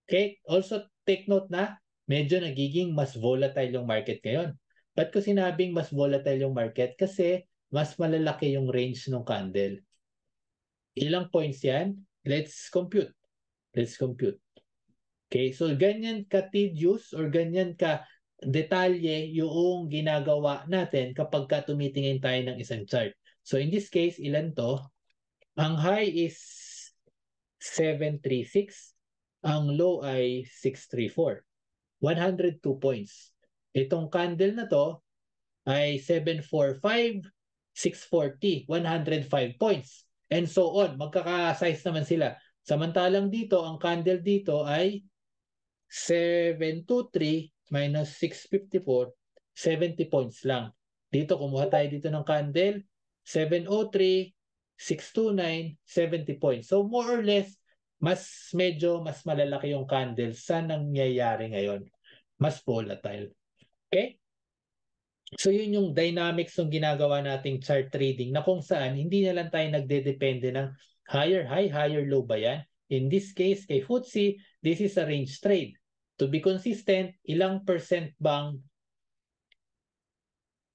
Okay? Also, take note na medyo nagiging mas volatile yung market ngayon. Ba't ko sinabing mas volatile yung market? Kasi mas malalaki yung range ng candle. Ilang points yan? Let's compute. Let's compute. Okay, so ganyan ka-tedious or ganyan ka-detalye yung ginagawa natin kapag ka tumitingin tayo ng isang chart. So in this case, ilan to? Ang high is 736. Ang low ay 634. 102 points. Itong candle na to ay 745, 640, 105 points. And so on. Magkaka-size naman sila. Samantalang dito, ang candle dito ay 723 minus 654, 70 points lang. Dito, kumuha tayo dito ng candle, 703, 629, 70 points. So more or less, medyo mas malalaki yung candle sa nangyayari ngayon. Mas volatile. Okay? So yun yung dynamics ng ginagawa nating chart trading na kung saan hindi na lang tayo nagdedepende ng higher high, higher low ba yan? In this case, kay FTSE, this is a range trade. To be consistent, ilang percent bang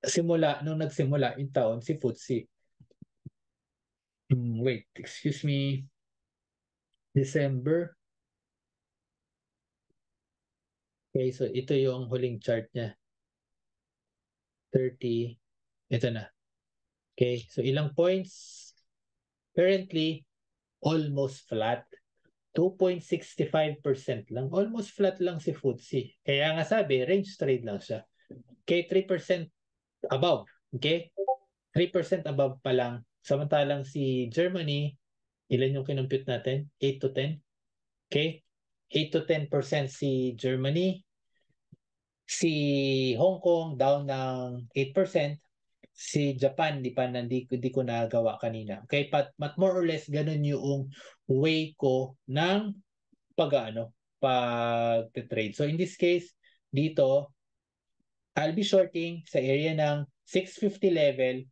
simula nung nagsimula yung taon si FTSE? Wait, excuse me. December. Okay, so ito yung huling chart niya. 30. Ito na. Okay, so ilang points? Currently, almost flat. 2.65% lang. Almost flat lang si FTSE. Kaya nga sabi, range trade lang siya. Okay, 3% above. Okay? 3% above pa lang. Samantalang si Germany, ilan yung kinumpute natin? 8 to 10? Okay? 8 to 10% si Germany. Si Hong Kong down ng 8%. Si Japan, di ko nagawa kanina. Okay? But more or less, ganun yung way ko ng pag-trade. So in this case, dito, I'll be shorting sa area ng 650 level.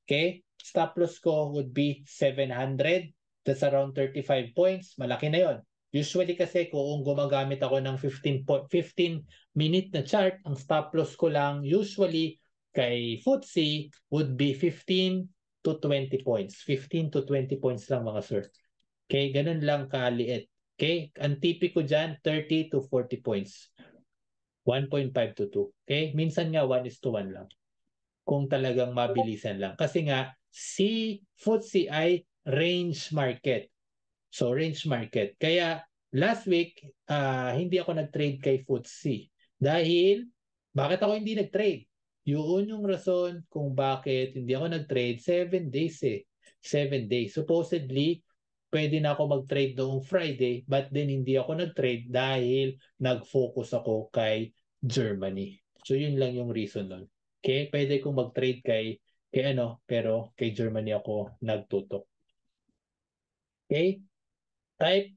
Okay? Stop loss ko would be 700. That's around 35 points. Malaki na yon. Usually kasi kung gumagamit ako ng 15-minute na chart, ang stop loss ko lang usually kay FTSE would be 15 to 20 points. 15 to 20 points lang mga sir. Okay? Ganun lang kaliit. Okay? Ang tipiko dyan, 30 to 40 points. 1.5 to 2. Okay? Minsan nga 1:1 lang. Kung talagang mabilisan lang. Kasi nga, si FTSE ay range market. So, range market. Kaya, last week, hindi ako nag-trade kay FTSE. Dahil, bakit ako hindi nag-trade? Yun yung rason kung bakit hindi ako nag-trade. 7 days 7 days. Supposedly, pwede na ako mag-trade noong Friday, but then hindi ako nag-trade dahil nag-focus ako kay Germany. So, yun lang yung reason nun. Okay? Pwede kong mag-trade pero kay Germany ako nagtutok. Okay? Type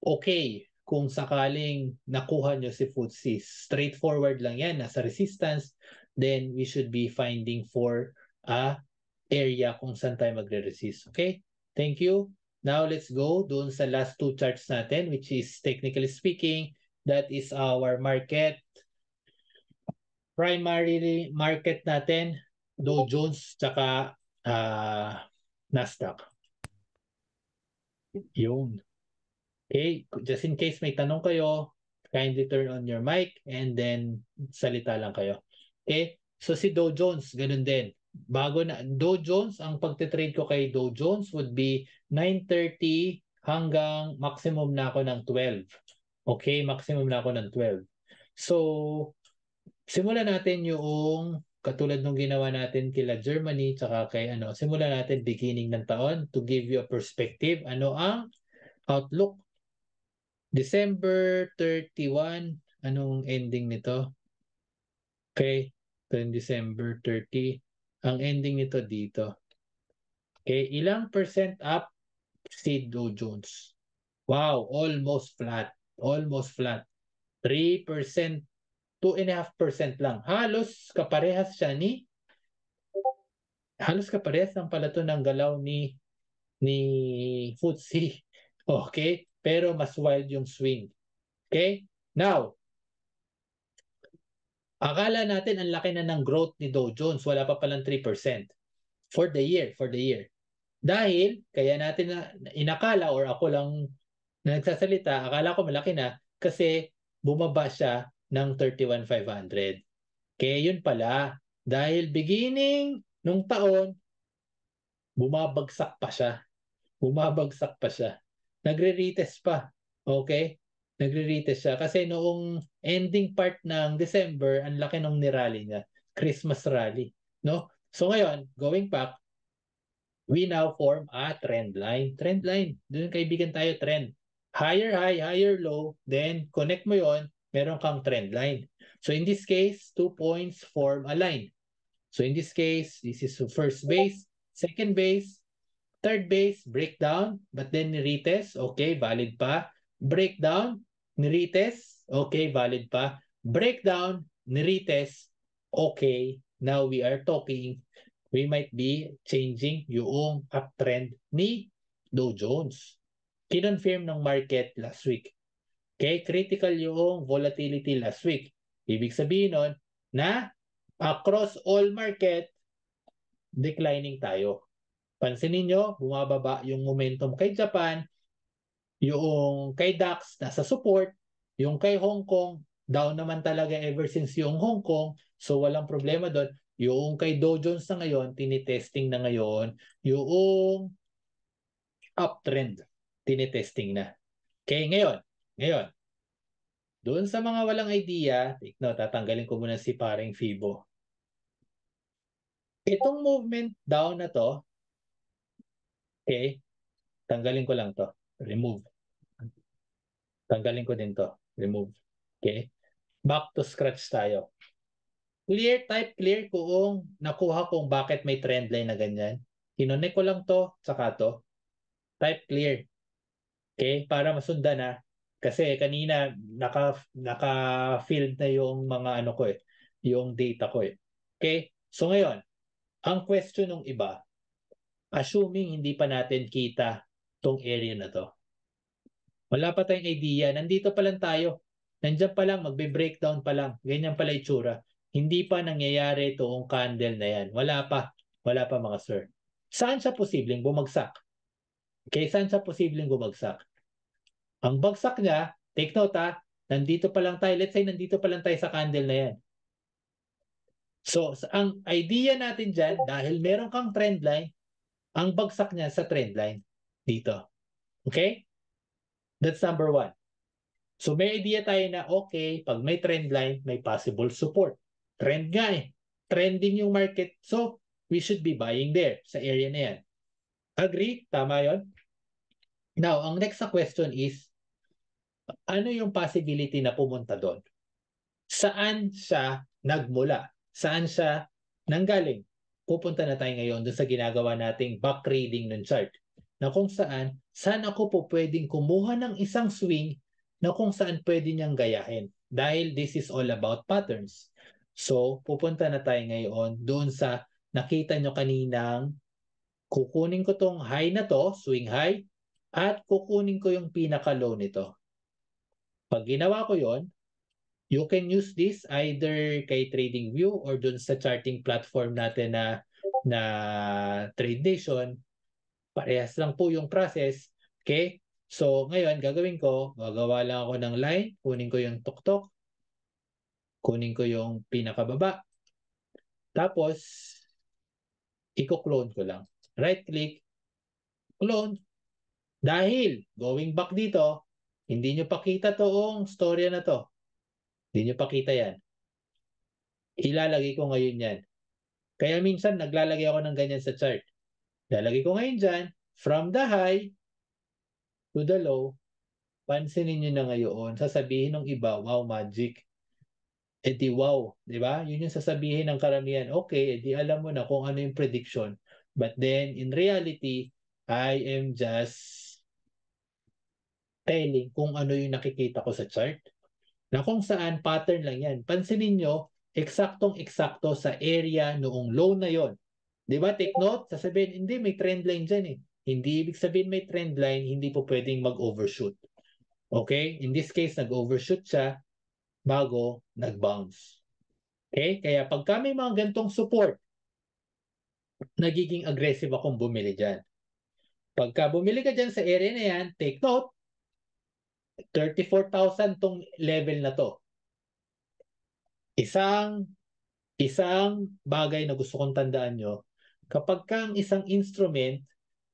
okay kung sakaling nakuha nyo si FTSE. Straightforward lang yan. Nasa resistance, then we should be finding for a area kung saan tayo magre-resist. Okay? Thank you. Now, let's go doon sa last two charts natin, which is technically speaking, that is our market. Primary market natin, Dow Jones, tsaka Nasdaq. Yun. Okay, just in case may tanong kayo, kindly turn on your mic and then salita lang kayo. Okay, so si Dow Jones, ganun din. Bago na, Dow Jones, ang pagtitrade ko kay Dow Jones would be 9:30 hanggang maximum na ako ng 12. Okay, maximum na ako ng 12. So, simulan natin yung katulad nung ginawa natin kila Germany tsaka kay simulan natin beginning ng taon to give you a perspective. Ano ang outlook? December 31, anong ending nito? Okay, ito yung December 30. Ang ending nito dito. Okay, ilang percent up si Dow Jones? Wow, almost flat. Almost flat. 3%, 2.5% lang. Halos kaparehas siya halos kaparehas lang pala to ng galaw ni FTSE. Okay? Pero mas wild yung swing. Okay? Now, akala natin ang laki na ng growth ni Dow Jones, wala pa palang 3% for the year, Dahil kaya natin na inakala or ako lang na nagsasalita, akala ko malaki na kasi bumaba siya ng 31,500. Kaya yun pala, dahil beginning nung taon, bumabagsak pa siya. Bumabagsak pa siya. Nagre-retest pa. Okay? Nagre-retest siya. Kasi noong ending part ng December, ang laki nung nirally niya. Christmas rally. No? So ngayon, going back, we now form a trend line. Trend line. Doon kaibigan tayo, trend. Higher high, higher low, then connect mo yon, meron kang trend line. So in this case, 2 points form a line. So in this case, this is first base, second base, third base, breakdown, but then retest, okay, valid pa. Breakdown, retest, okay, valid pa. Breakdown, retest, okay, now we are talking, we might be changing yung uptrend ni Dow Jones. Kinonfirm ng market last week. Okay, critical yung volatility last week. Ibig sabihin nun na across all market, declining tayo. Pansinin nyo, bumababa yung momentum kay Japan, yung kay DAX nasa support, yung kay Hong Kong, down naman talaga ever since yung Hong Kong, so walang problema doon. Yung kay Dow Jones na ngayon, tinitesting na ngayon, yung uptrend, tinitesting na. Okay, ngayon, doon sa mga walang idea, tatanggalin ko muna si paring Fibo. Itong movement down na to, okay, tanggalin ko lang to, remove. Tanggalin ko din to, remove. Okay, back to scratch tayo. Type clear kung nakuha kung bakit may trend line na ganyan. Kinonek ko lang to, tsaka to. Type clear. Okay, para masundan na. Kasi kanina naka-filled na yung mga ko yung data ko Okay, so ngayon, ang question ng iba, assuming hindi pa natin kita tong area na to. Wala pa tayong idea, nandito pa lang tayo. Nandiyan pa lang, magbe-breakdown pa lang. Ganyan pala itsura. Hindi pa nangyayari itong candle na yan. Wala pa mga sir. Saan siya posibleng bumagsak? Okay, saan siya posibleng bumagsak? Ang bagsak niya, take note nandito pa lang tayo. Let's say nandito pa lang tayo sa candle na yan. So, ang idea natin dyan, dahil meron kang trend line, ang bagsak niya sa trend line dito. Okay? That's number one. So may idea tayo na okay, pag may trend line, may possible support. Trend nga Trending yung market. So we should be buying there sa area na yan. Agree? Tama yon? Now, ang next na question is, ano yung possibility na pumunta doon? Saan siya nagmula? Saan siya nanggaling? Pupunta na tayo ngayon doon sa ginagawa nating back reading ng chart. Na kung saan ako po pwedeng kumuha ng isang swing na kung saan pwede niyang gayahin. Dahil this is all about patterns. So, pupunta na tayo ngayon doon sa nakita nyo kaninang kukunin ko tong high na to, swing high, at kukunin ko yung pinaka-low nito. Pag ginawa ko yon, you can use this either kay TradingView or dun sa charting platform natin na na trade nation, parehas lang po yung process. Okay? So, ngayon, gagawin ko, gagawa lang ako ng line, kunin ko yung tuktok, kunin ko yung pinakababa, tapos, i-clone ko lang. Right-click, clone. Dahil, going back dito, hindi nyo pakita toong storya na to. Hindi nyo pakita yan. Ilalagay ko ngayon yan. Kaya minsan, naglalagay ako ng ganyan sa chart. Lalagay ko ngayon dyan, from the high to the low, pansinin nyo na ngayon, sasabihin ng iba, wow, magic. E di wow, di ba? Yun yung sasabihin ng karamihan. Okay, di alam mo na kung ano yung prediction. But then, in reality, I am just telling kung ano yung nakikita ko sa chart. Na kung saan pattern lang yan. Pansinin nyo, eksaktong-eksakto sa area noong low na yon. Di ba? Take note, sasabihin, hindi, may trend line dyan eh. Hindi ibig sabihin may trend line, hindi po pwedeng mag-overshoot. Okay? In this case, nag-overshoot siya bago nag-bounce. Okay? Kaya pagka may mga gantong support, nagiging aggressive akong bumili dyan. Pagka bumili ka dyan sa area na yan, take note, 34,000 tong level na to. Isang bagay na gusto kong tandaan nyo, kapag kang isang instrument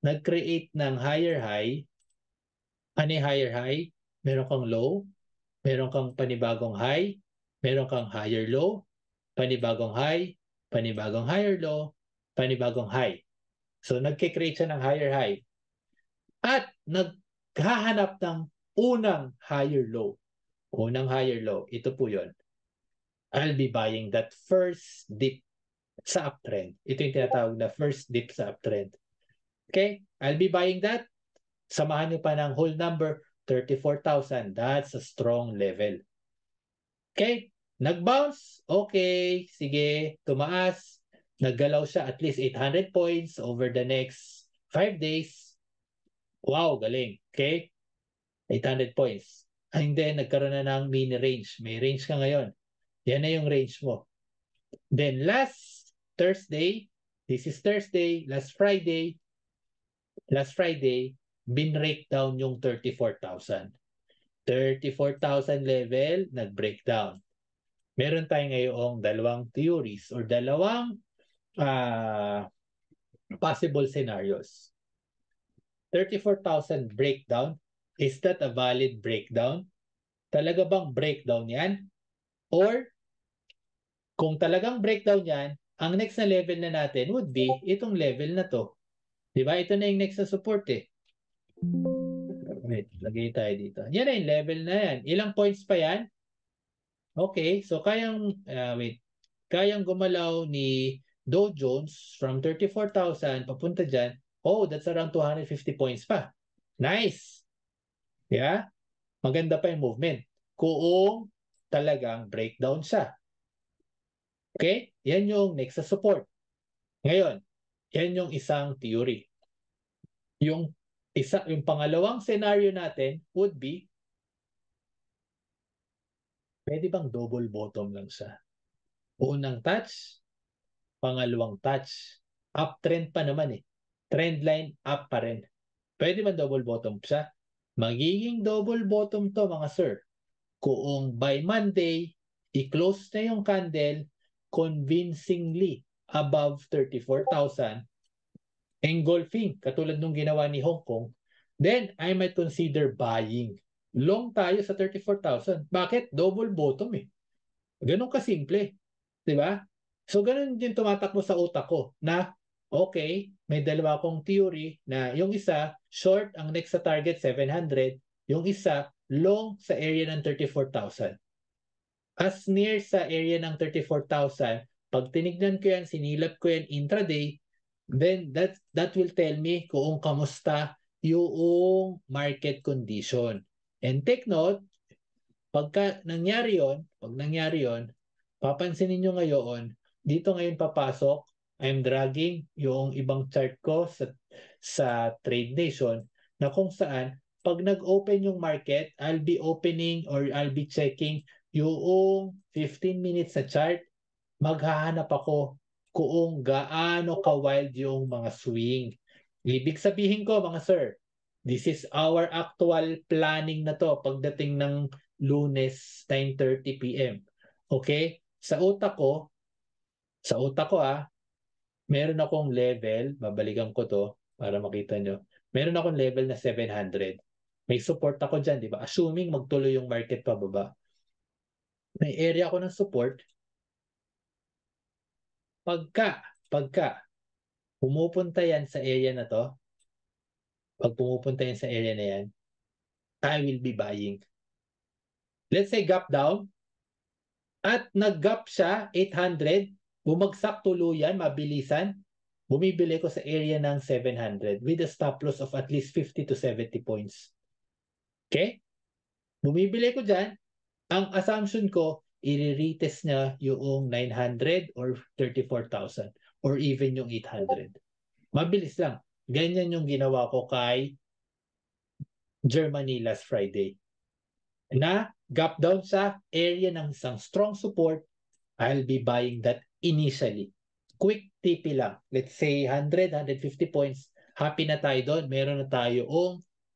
nag-create ng higher high, ano yung higher high? Meron kang low, meron kang panibagong high, meron kang higher low, panibagong high, panibagong higher low, panibagong high. So nagke-create siya ng higher high. At naghahanap ng unang higher low. Unang higher low. Ito po yon. I'll be buying that first dip sa uptrend. Ito yung tinatawag na first dip sa uptrend. Okay? I'll be buying that. Samahan nyo pa ng whole number, 34,000. That's a strong level. Okay? Nag-bounce. Okay. Sige. Tumaas. Naggalaw siya at least 800 points over the next 5 days. Wow, galing. Okay? 800 points. And then, nagkaroon na ng mini range. May range ka ngayon. Yan na yung range mo. Then, last Thursday, this is Thursday, last Friday, binrake down yung 34,000. 34,000 level, nag-breakdown. Meron tayo ngayong dalawang theories or dalawang possible scenarios. 34,000 breakdown, is that a valid breakdown? Talaga bang breakdown yan? Or kung talagang breakdown yan, ang next na level na natin would be itong level na to. Diba? Ito na yung next na support eh. Wait, lagay tayo dito. Yan na yung level na yan. Ilang points pa yan? Okay, so kayang gumalaw ni Dow Jones from 34,000 papunta dyan. Oh, that's around 250 points pa. Nice! Yeah? Maganda pa yung movement. Kung talagang breakdown siya. Okay? Yan yung next sa support. Ngayon, yan yung isang theory. Yung pangalawang scenario natin would be, pwede bang double bottom lang siya? Unang touch, pangalawang touch. Uptrend pa naman eh. Trend line up pa rin. Pwede ba double bottom siya? Magiging double bottom to mga sir. Kung by Monday, i-close na yung candle convincingly above 34,000, engulfing, katulad nung ginawa ni Hong Kong, then I might consider buying. Long tayo sa 34,000. Bakit? Double bottom eh. Ganun kasimple. Diba? So, ganun din tumatakbo sa utak ko na, okay, may dalawa akong theory na yung isa, short ang next sa target 700, yung isa, long sa area ng 34,000. As near sa area ng 34,000, pag tinignan ko yan, sinilap ko yan intraday, then that will tell me kung kamusta yung market condition. And take note, pag nangyari yon, papansinin nyo ngayon, dito ngayon papasok, I'm dragging yung ibang chart ko sa Trade Nation na kung saan, pag nag-open yung market, I'll be opening or I'll be checking yung 15 minutes sa chart, maghahanap ako kung gaano ka-wild yung mga swing. Ibig sabihin ko mga sir, this is our actual planning na to pagdating ng Lunes 9:30 p.m. Okay? Sa utak ko meron akong level, babalikan ko to para makita nyo. Meron akong level na 700. May support ako dyan, di ba? Assuming magtuloy yung market pababa. May area ako ng support. Pagka pumupunta yan sa area na to, pag pumupunta yan sa area na yan, I will be buying. Let's say gap down, at nag-gap siya, 800, bumagsak tuluyan, mabilisan, bumibili ko sa area ng 700 with a stop loss of at least 50 to 70 points. Okay? Bumibili ko dyan, ang assumption ko, i-retest niya yung 900 or 34,000 or even yung 800. Mabilis lang. Ganyan yung ginawa ko kay Germany last Friday. Na gap down sa area ng isang strong support, I'll be buying that initially. Quick TP lang. Let's say 100, 150 points. Happy na tayo doon. Meron na tayo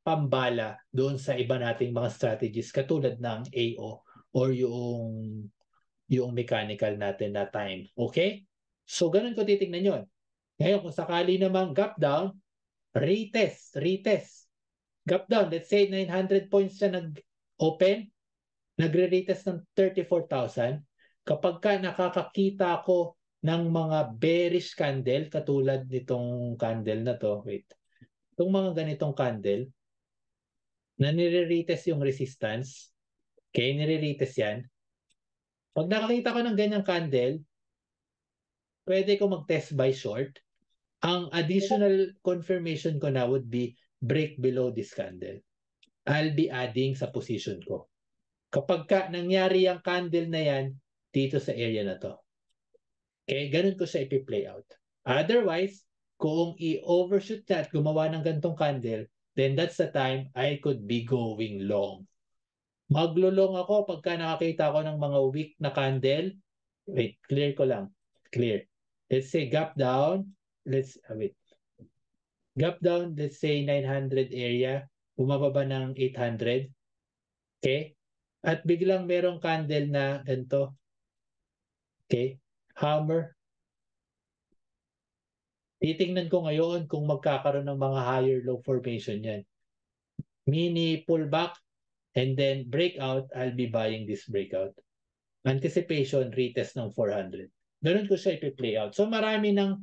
pambala doon sa iba nating mga strategies katulad ng AO or yung mechanical natin na time. Okay? So, ganun ko titignan yun. Ngayon, kung sakali namang gap down, retest. Gap down, let's say 900 points siya nag-open, nagre-retest ng 34,000. Kapag ka nakakakita ko ng mga bearish candle, katulad nitong candle na to, wait, itong mga ganitong candle, na nire-retest yung resistance, okay, nire-retest yan. Pag nakakita ko ng ganyang candle, pwede ko mag-test by short. Ang additional confirmation ko na would be break below this candle. I'll be adding sa position ko. Kapag nangyari ang candle na yan dito sa area na to. Okay, ganun ko siya ipi-play out. Otherwise, kung i-overshoot na at gumawa ng gantong candle, then that's the time I could be going long. Maglulong ako pagka nakakita ko ng mga weak na candle. Wait, clear ko lang. Clear. Let's say gap down. Gap down, let's say 900 area. Bumababa ng 800. Okay? At biglang merong candle na ganito. Okay? Hammer. Titingnan ko ngayon kung magkakaroon ng mga higher low formation yan. Mini pullback and then breakout, I'll be buying this breakout. Anticipation, retest ng 400. Ganun ko siya ipi-play out. So marami ng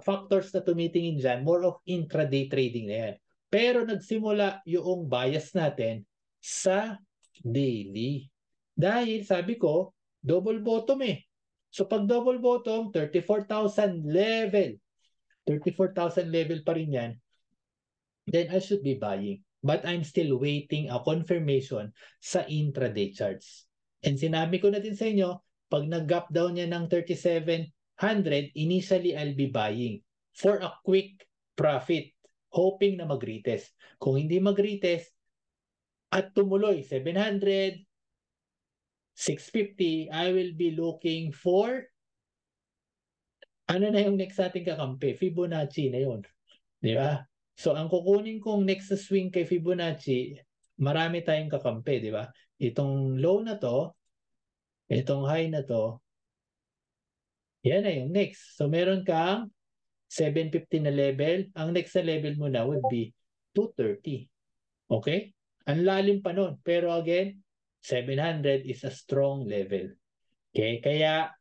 factors na tumitingin dyan, more of intraday trading na yan. Pero nagsimula yung bias natin sa daily. Dahil sabi ko, double bottom eh. So pag double bottom, 34,000 level. 34,000 level pa rin yan. Then I should be buying. But I'm still waiting a confirmation sa intraday charts. And sinabi ko na din sa inyo, pag nag-gap down niya ng 3,700, initially I'll be buying for a quick profit, hoping na mag-retest. Kung hindi mag-retest at tumuloy 700, 650, I will be looking for ano na yung next ating kakampi? Fibonacci na yun. Di ba? So, ang kukunin kong next na swing kay Fibonacci, marami tayong kakampi, di ba? Itong low na to, itong high na to, yan na yung next. So, meron kang 750 na level. Ang next na level mo na would be 230. Okay? Ang lalim pa nun. Pero again, 700 is a strong level. Okay? Kaya,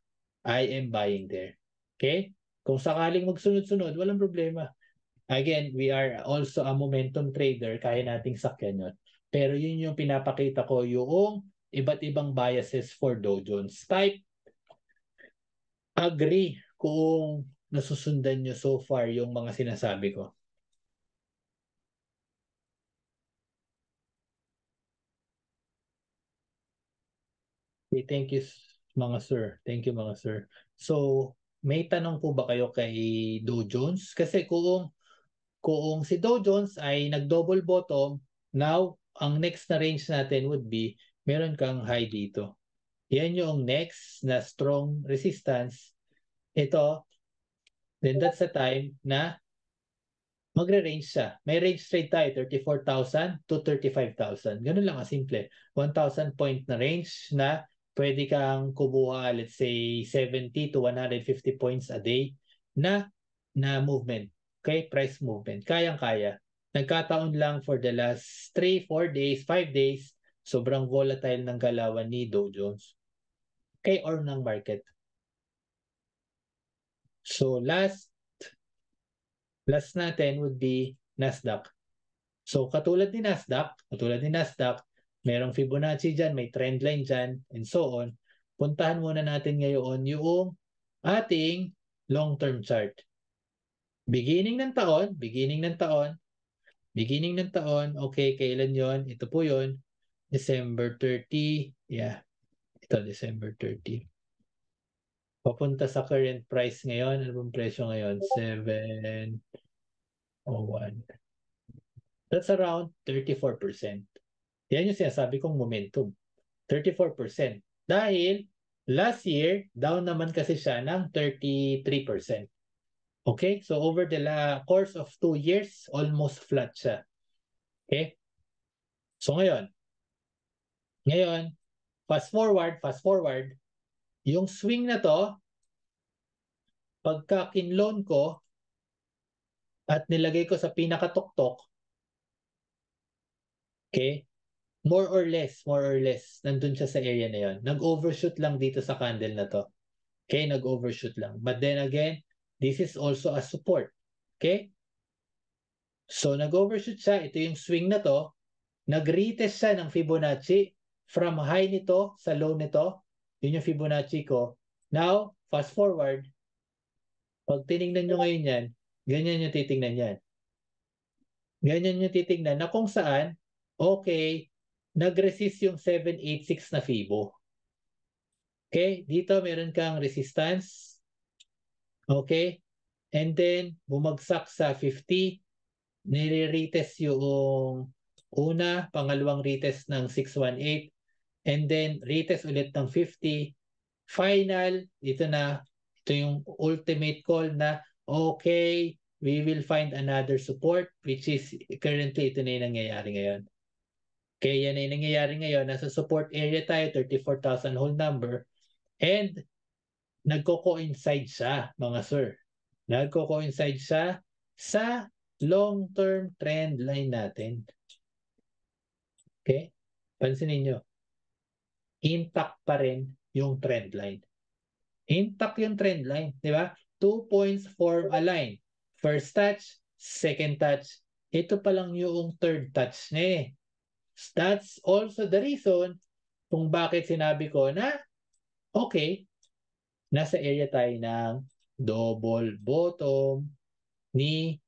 I am buying there. Okay? Kung sakaling magsunod-sunod, walang problema. Again, we are also a momentum trader, kaya nating sakyan yun. Pero yun yung pinapakita ko, yung iba't ibang biases for Dow Jones. Type, agree kung nasusundan nyo so far yung mga sinasabi ko. Okay, thank you mga sir. Thank you mga sir. So, may tanong po ba kayo kay Dow Jones? Kasi kung si Dow Jones ay nag-double bottom, now, ang next na range natin would be, meron kang high dito. Yan yung next na strong resistance ito, then that's the time na magre-range siya. May range trade tayo, 34,000 to 35,000. Ganun lang kasimple. 1,000 point na range na pwede kang kumuha, let's say, 70 to 150 points a day na movement. Okay? Price movement. Kayang-kaya. Nagkataon lang for the last 3, 4 days, 5 days, sobrang volatile ng galawan ni Dow Jones. Okay? Or ng market. So last natin would be Nasdaq. So katulad ni Nasdaq, merong Fibonacci dyan, may trend line dyan, and so on. Puntahan muna natin ngayon yung ating long-term chart. Beginning ng taon, okay, kailan yon? Ito po yon, December 30, yeah, ito December 30. Papunta sa current price ngayon, ano bang presyo ngayon? 701. That's around 34%. Yan yung sinasabi kong momentum. 34%. Dahil last year, down naman kasi siya ng 33%. Okay? So over the course of 2 years, almost flat siya. Okay? So ngayon, fast forward, yung swing na to, pagka kinloan ko at nilagay ko sa pinakatuktok, okay? More or less, nandun siya sa area na yon. Nag-overshoot lang dito sa candle na to. Okay, nag-overshoot lang. But then again, this is also a support. Okay? So, nag-overshoot siya. Ito yung swing na to. Nag-retest siya ng Fibonacci from high nito sa low nito. Yun yung Fibonacci ko. Now, fast forward. Pag tinignan nyo ngayon yan, ganyan yung titignan yan. Ganyan yung titignan na kung saan, okay, nag-resist yung 786 na Fibo. Okay, dito meron kang resistance. Okay, and then bumagsak sa 50. Nire-retest yung una, pangalawang retest ng 618. And then retest ulit ng 50. Final, ito yung ultimate call na okay, we will find another support, which is currently ito na yung nangyayari ngayon. Okay, yan na yung nangyayari ngayon. Nasa support area tayo, 34,000 whole number. And nagko-coincide siya, mga sir. Nagko-coincide siya sa long-term trend line natin. Okay? Pansinin nyo. Intact pa rin yung trend line. Intact yung trend line. Di ba? 2 points form a line. First touch, second touch. Ito pa lang yung third touch na eh. That's also the reason kung bakit sinabi ko na okay, nasa area tayo ng double bottom ni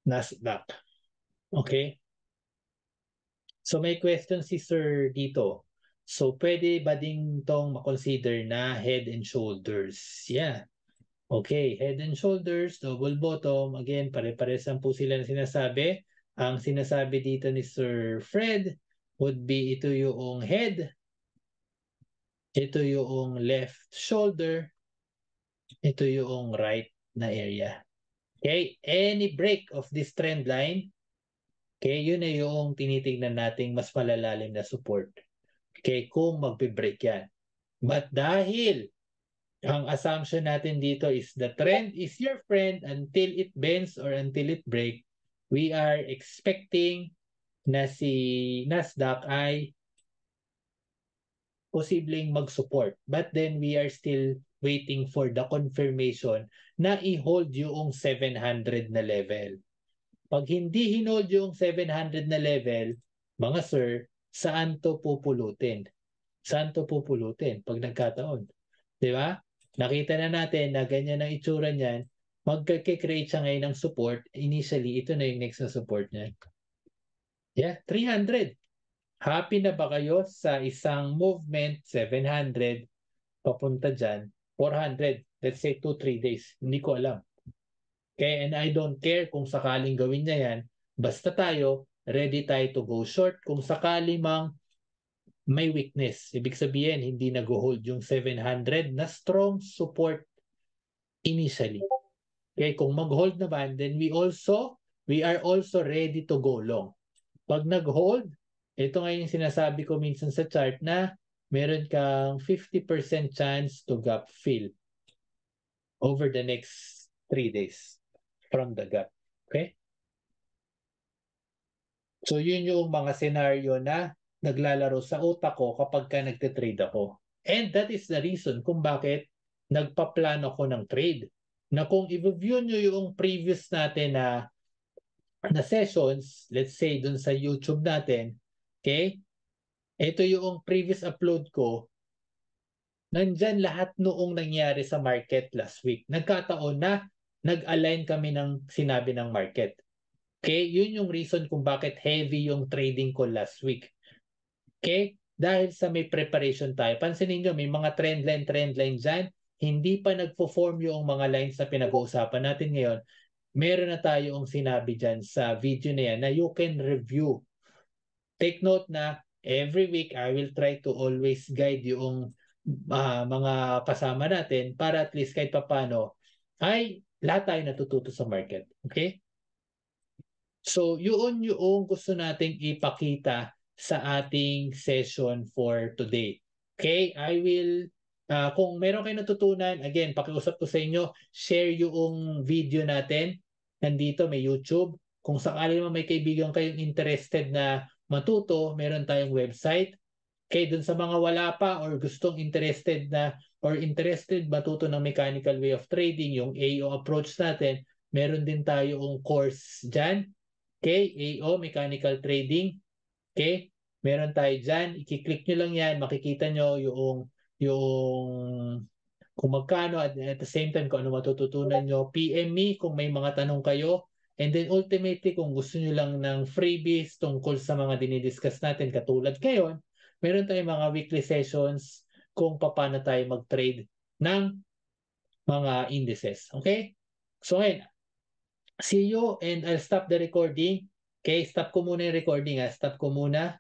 Nasdaq. Okay? So may question si Sir dito. So pwede ba din tong makonsider na head and shoulders? Yeah. Okay, head and shoulders, double bottom. Again, pare-pares lang po sila na sinasabi. Ang sinasabi dito ni Sir Fred would be ito yung head, ito yung left shoulder, ito yung right na area. Okay, any break of this trend line, okay, yun na yung tinitingnan nating mas malalalim na support. Okay, kung magbe-break yan. But dahil ang assumption natin dito is the trend is your friend until it bends or until it break, we are expecting na si Nasdaq ay posibleng mag-support. But then we are still waiting for the confirmation na i-hold yung 700 na level. Pag hindi hinold yung 700 na level, mga sir, saan to pupulutin? Saan to pupulutin pag nagkataon? Di ba? Nakita na natin na ganyan ang itsura niyan. Magkakreate siya ngayon ng support. Initially, ito na yung next na support niya. Yeah, 300. Happy na ba kayo sa isang movement, 700, papunta dyan, 400, let's say 2-3 days. Hindi ko alam. Okay, and I don't care kung sakaling gawin niya yan. Basta tayo, ready tayo to go short. Kung sakali mang may weakness. Ibig sabihin, hindi nag-hold yung 700 na strong support initially. Okay, kung mag-hold naman, then we are also ready to go long. Pag nag-hold, ito nga yung sinasabi ko minsan sa chart na meron kang 50% chance to gap fill over the next 3 days from the gap. Okay? So yun yung mga scenario na naglalaro sa utak ko kapag ka nagte-trade ako. And that is the reason kung bakit nagpaplano ako ng trade. Na kung i-view nyo yung previous natin na sessions, let's say dun sa YouTube natin, okay? Ito yung previous upload ko, nandyan lahat noong nangyari sa market last week. Nagkataon na nag-align kami ng sinabi ng market. Okay, yun yung reason kung bakit heavy yung trading ko last week. Okay, dahil sa may preparation tayo. Pansinin nyo, may mga trend line dyan. Hindi pa nagpo-form yung mga lines na pinag-uusapan natin ngayon. Meron na tayong sinabi dyan sa video na yan na you can review. Take note na every week I will try to always guide yung mga kasama natin para at least kahit papano ay lahat tayo natututo sa market. Okay? So, yun yung gusto nating ipakita sa ating session for today. Okay? I will, kung meron kayo natutunan, again, pakiusap ko sa inyo, share yung video natin. Nandito, may YouTube. Kung sakali naman may kaibigan kayong interested na matuto, meron tayong website. Okay, dun sa mga wala pa or gustong interested matuto ng mechanical way of trading, yung AO approach natin, meron din tayong course dyan. Okay, AO, Mechanical Trading. Okay, meron tayo dyan. I-click nyo lang yan, makikita nyo yung kung magkano at the same time kung ano matututunan nyo. PM me kung may mga tanong kayo. And then ultimately, kung gusto nyo lang ng freebies tungkol sa mga dinidiscuss natin katulad ngayon, meron tayong mga weekly sessions kung paano tayo mag-trade ng mga indices. Okay? So ngayon, see you and I'll stop the recording. Okay, stop ko muna yung recording. Stop ko muna.